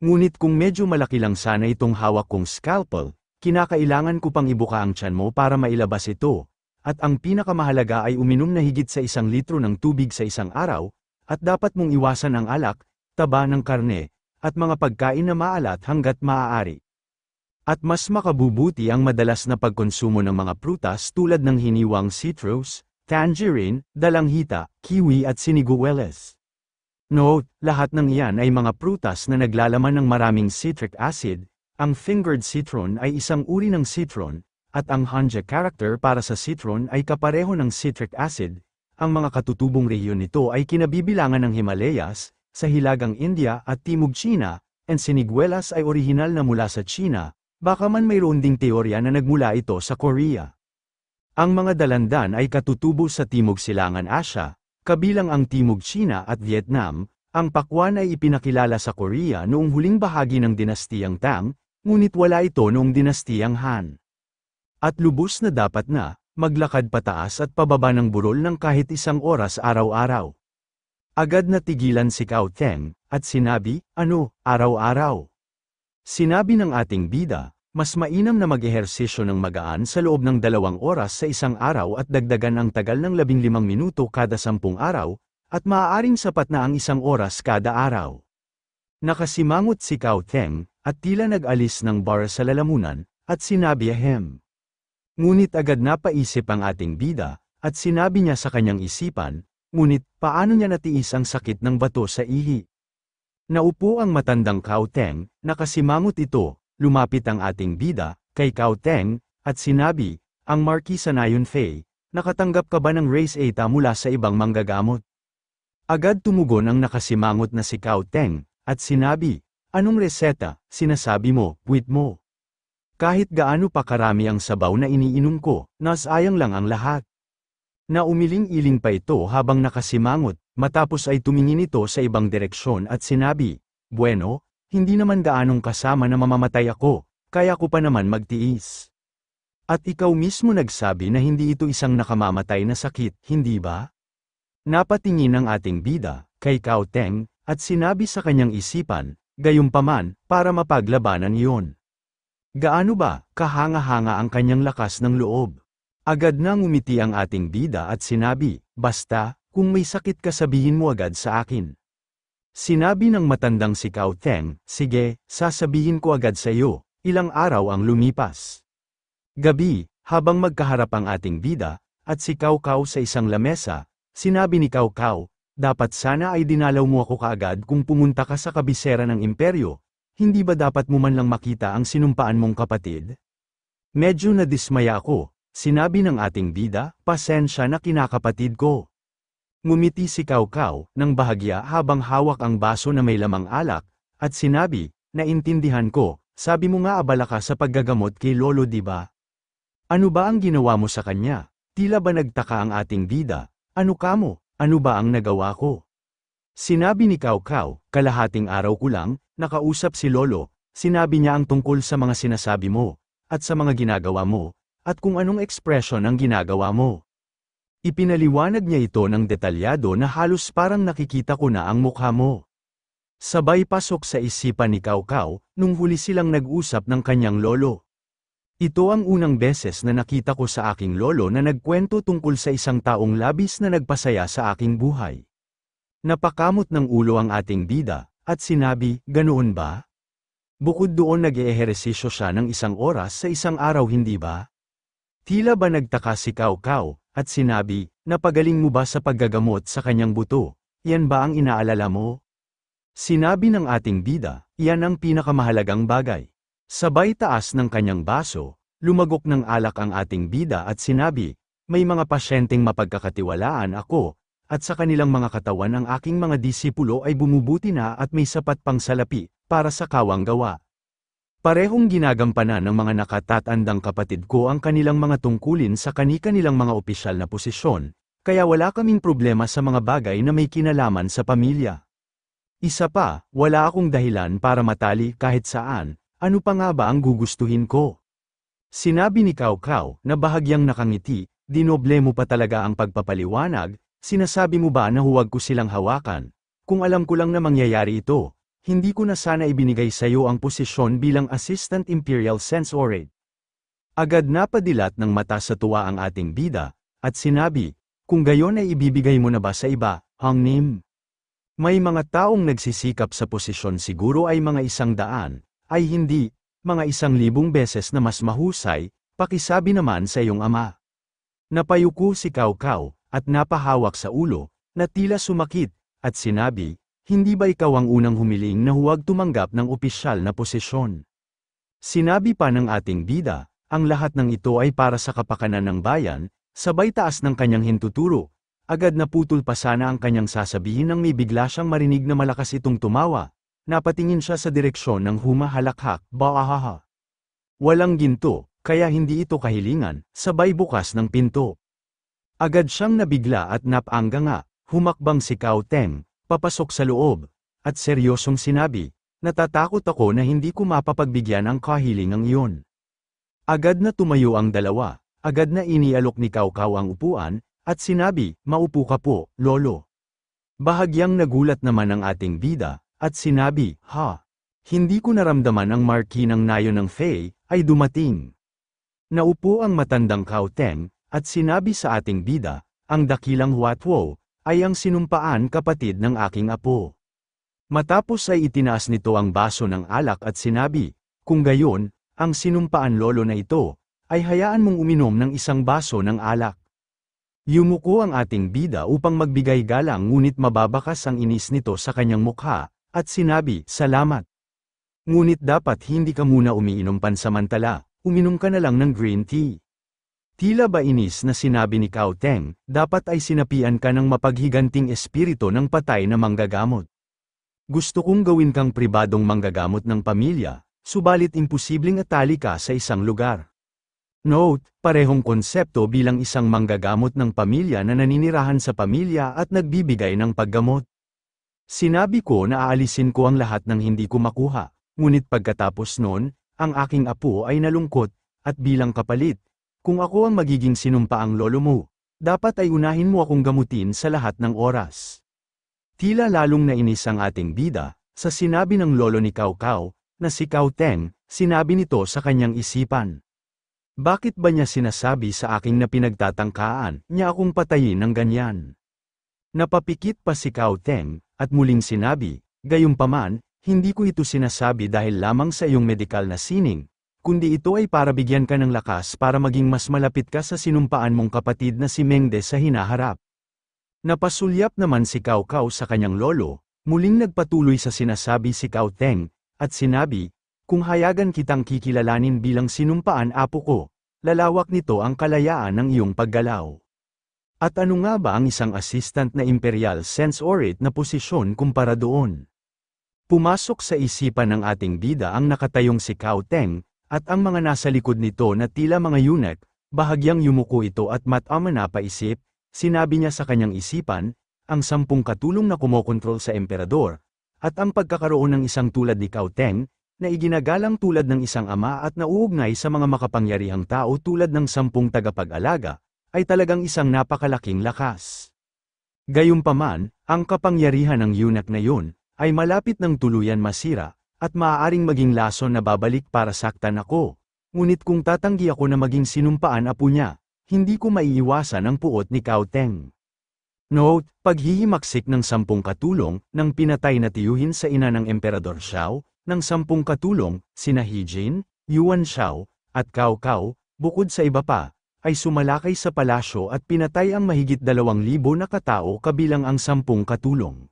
Ngunit kung medyo malaki lang sana itong hawak kong scalpel, kinakailangan ko pang ibuka ang tiyan mo para mailabas ito, at ang pinakamahalaga ay uminom na higit sa 1 litro ng tubig sa isang araw, at dapat mong iwasan ang alak, taba ng karne, at mga pagkain na maalat hanggat maaari. At mas makabubuti ang madalas na pagkonsumo ng mga prutas tulad ng hiniwang citrus, tangerine, dalanghita, kiwi at siniguelas. Note, lahat ng iyan ay mga prutas na naglalaman ng maraming citric acid, ang fingered citron ay isang uri ng citron, at ang Hanja character para sa citron ay kapareho ng citric acid. Ang mga katutubong rehiyon nito ay kinabibilangan ng Himalayas, sa Hilagang India at Timog China, and siniguelas ay orihinal na mula sa China, baka man mayroon ding teorya na nagmula ito sa Korea. Ang mga dalandan ay katutubo sa Timog Silangan Asya, kabilang ang Timog China at Vietnam. Ang pakwan ay ipinakilala sa Korea noong huling bahagi ng dinastiyang Tang, ngunit wala ito noong dinastiyang Han. At lubos na dapat na, maglakad pataas at pababa ng burol ng kahit 1 oras araw-araw. Agad na tigilan si Cao Teng, at sinabi, ano, araw-araw? Sinabi ng ating bida, mas mainam na mag-ehersisyo ng magaan sa loob ng 2 oras sa isang araw at dagdagan ang tagal ng 15 minuto kada 10 araw, at maaaring sapat na ang 1 oras kada araw. Nakasimangot si Cao Teng, at tila nag-alis ng bar sa lalamunan, at sinabi ahem. Ngunit agad napaisip ang ating bida, at sinabi niya sa kanyang isipan, ngunit paano niya natiis ang sakit ng bato sa ihi? Naupo ang matandang Cao Teng, nakasimangot ito, lumapit ang ating bida, kay Cao Teng, at sinabi, ang Marquisa Nayon Fey, nakatanggap ka ba ng race eta mula sa ibang manggagamot? Agad tumugon ang nakasimangot na si Cao Teng, at sinabi, anong reseta, sinasabi mo, puwit mo? Kahit gaano pa karami ang sabaw na iniinom ko, nasayang lang ang lahat. Naumiling-iling pa ito habang nakasimangot, matapos ay tumingin ito sa ibang direksyon at sinabi, bueno, hindi naman gaanong kasama na mamamatay ako, kaya ko pa naman magtiis. At ikaw mismo nagsabi na hindi ito isang nakamamatay na sakit, hindi ba? Napatingin ang ating bida, kay Cao Teng, at sinabi sa kanyang isipan, gayunpaman, para mapaglabanan iyon. Gaano ba, kahanga-hanga ang kanyang lakas ng loob? Agad nang umiti ang ating bida at sinabi, basta, kung may sakit ka sabihin mo agad sa akin. Sinabi ng matandang si Cao Teng, sige, sasabihin ko agad sa iyo, ilang araw ang lumipas. Gabi, habang magkaharap ang ating bida, at si Cao Cao sa isang lamesa, sinabi ni Cao Cao, dapat sana ay dinalaw mo ako kaagad kung pumunta ka sa kabisera ng imperyo. Hindi ba dapat mo man lang makita ang sinumpaan mong kapatid? Medyo nadismaya ako, sinabi ng ating bida, pasensya na kinakapatid ko. Ngumiti si Cao Cao, ng bahagya habang hawak ang baso na may lamang alak, at sinabi, naintindihan ko, sabi mo nga abala ka sa paggagamot kay Lolo di ba? Ano ba ang ginawa mo sa kanya? Tila ba nagtaka ang ating bida, ano ka mo, ano ba ang nagawa ko? Sinabi ni Cao Cao, kalahating araw ko lang, nakausap si Lolo, sinabi niya ang tungkol sa mga sinasabi mo, at sa mga ginagawa mo, at kung anong ekspresyon ang ginagawa mo. Ipinaliwanag niya ito ng detalyado na halos parang nakikita ko na ang mukha mo. Sabay pasok sa isipan ni Cao Cao, nung huli silang nag-usap ng kanyang lolo. Ito ang unang beses na nakita ko sa aking lolo na nagkwento tungkol sa isang taong labis na nagpasaya sa aking buhay. Napakamot ng ulo ang ating bida, at sinabi, "Ganoon ba? Bukod doon nag-eeheresisyo siya ng 1 oras sa isang araw, hindi ba?" Tila ba nagtaka si Cao Cao, at sinabi, "Napagaling mo ba sa paggagamot sa kanyang buto? Yan ba ang inaalala mo?" Sinabi ng ating bida, "Yan ang pinakamahalagang bagay." Sabay taas ng kanyang baso, lumagok ng alak ang ating bida at sinabi, "May mga pasyenteng mapagkakatiwalaan ako, at sa kanilang mga katawan ang aking mga disipulo ay bumubuti na at may sapat pang salapi, para sa kawang gawa. Parehong ginagampanan ng mga nakatatandang kapatid ko ang kanilang mga tungkulin sa kani-kanilang mga opisyal na posisyon, kaya wala kaming problema sa mga bagay na may kinalaman sa pamilya. Isa pa, wala akong dahilan para matali kahit saan. Ano pa nga ba ang gugustuhin ko?" Sinabi ni Cao Cao, na bahagyang nakangiti, "Dinoble mo pa talaga ang pagpapaliwanag, sinasabi mo ba na huwag ko silang hawakan? Kung alam ko lang na mangyayari ito, hindi ko na sana ibinigay sa iyo ang posisyon bilang Assistant Imperial Sensorate." Agad napadilat ng mata sa tuwa ang ating bida, at sinabi, "Kung gayon ay ibibigay mo na ba sa iba, Hang Nim? May mga taong nagsisikap sa posisyon, siguro ay mga 100, ay hindi, mga 1,000 beses na mas mahusay, pakisabi naman sa iyong ama." Napayuko si Cao Cao, at napahawak sa ulo, na tila sumakit, at sinabi, "Hindi ba ikaw ang unang humiling na huwag tumanggap ng opisyal na posisyon?" Sinabi pa ng ating bida, "Ang lahat ng ito ay para sa kapakanan ng bayan." Sabay taas ng kanyang hintuturo, agad naputol pa sana ang kanyang sasabihin nang may bigla siyang marinig na malakas itong tumawa. Napatingin siya sa direksyon ng humahalakhak, "Baahaha." Walang ginto, kaya hindi ito kahilingan, sabay bukas ng pinto. Agad siyang nabigla at napanganga, humakbang si Cao Teng, papasok sa loob, at seryosong sinabi, "Natatakot ako na hindi ko mapapagbigyan ang kahilingang iyon." Agad na tumayo ang dalawa, agad na inialok ni Cao Cao ang upuan, at sinabi, "Maupo ka po, lolo." Bahagyang nagulat naman ang ating bida, at sinabi, "Ha? Hindi ko naramdaman ang marki ng nayo ng Fei ay dumating." Naupo ang matandang Cao Teng, at sinabi sa ating bida, "Ang dakilang Huatuo ay ang sinumpaan kapatid ng aking apo." Matapos ay itinaas nito ang baso ng alak at sinabi, "Kung gayon, ang sinumpaan lolo na ito, ay hayaan mong uminom ng 1 baso ng alak." Yumuko ang ating bida upang magbigay galang, ngunit mababakas ang inis nito sa kanyang mukha, at sinabi, "Salamat. Ngunit dapat hindi ka muna umiinom pansamantala, uminom ka na lang ng green tea." Tila ba inis na sinabi ni Cao Teng, "Dapat ay sinapian ka ng mapaghiganting espiritu ng patay na manggagamot. Gusto kong gawin kang pribadong manggagamot ng pamilya, subalit imposibleng atali ka sa isang lugar." Note, parehong konsepto bilang isang manggagamot ng pamilya na naninirahan sa pamilya at nagbibigay ng paggamot. Sinabi ko na aalisin ko ang lahat ng hindi ko makuha, ngunit pagkatapos noon, ang aking apo ay nalungkot, at bilang kapalit, kung ako ang magiging sinumpaang lolo mo, dapat ay unahin mo akong gamutin sa lahat ng oras. Tila lalong nainis ang ating bida, sa sinabi ng lolo ni Cao Cao, na si Cao Teng, sinabi nito sa kanyang isipan. Bakit ba niya sinasabi sa aking na pinagtatangkaan niya akong patayin ng ganyan? Napapikit pa si Cao Teng, at muling sinabi, "Gayunpaman, hindi ko ito sinasabi dahil lamang sa iyong medikal na sining, kundi ito ay para bigyan ka ng lakas para maging mas malapit ka sa sinumpaan mong kapatid na si Mengde sa hinaharap." Napasulyap naman si Cao Cao sa kanyang lolo, muling nagpatuloy sa sinasabi si Cao Teng, at sinabi, "Kung hayagan kitang kikilalanin bilang sinumpaan apo ko, lalawak nito ang kalayaan ng iyong paggalaw." At ano nga ba ang isang assistant na Imperial Sensorate na posisyon kumpara doon? Pumasok sa isipan ng ating bida ang nakatayong si Cao Teng, at ang mga nasa likod nito na tila mga eunuch, bahagyang yumuko ito at matama na paisip, sinabi niya sa kanyang isipan, ang 10 katulong na kumokontrol sa emperador, at ang pagkakaroon ng isang tulad ni Cao Teng, na iginagalang tulad ng isang ama at nauugnay sa mga makapangyarihang tao tulad ng 10 tagapag-alaga, ay talagang isang napakalaking lakas. Gayunpaman, ang kapangyarihan ng eunuch na yun, ay malapit ng tuluyan masira, at maaaring maging lason na babalik para saktan ako. Ngunit kung tatanggi ako na maging sinumpaan apo niya, hindi ko maiiwasan ang puot ni Cao Teng. Note, paghihimaksik ng 10 katulong, ng pinatay na tiyuhin sa ina ng Emperador Xiao, ng 10 katulong, sina He Jin, Yuan Shao, at Cao Cao, bukod sa iba pa, ay sumalakay sa palasyo at pinatay ang mahigit 2,000 na katao kabilang ang 10 katulong.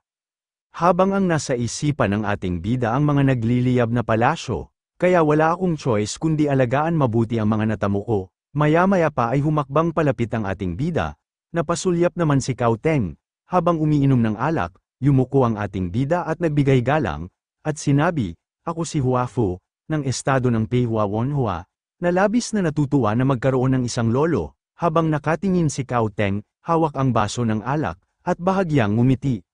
Habang ang nasa isipan ng ating bida ang mga nagliliyab na palasyo, kaya wala akong choice kundi alagaan mabuti ang mga natamo ko, maya-maya pa ay humakbang palapit ang ating bida, napasulyap naman si Cao Teng, habang umiinom ng alak, yumuko ang ating bida at nagbigay galang, at sinabi, ako si Hua Fu, ng estado ng Peihua Wonhua, na labis na natutuwa na magkaroon ng isang lolo, habang nakatingin si Cao Teng, hawak ang baso ng alak, at bahagyang ngumiti.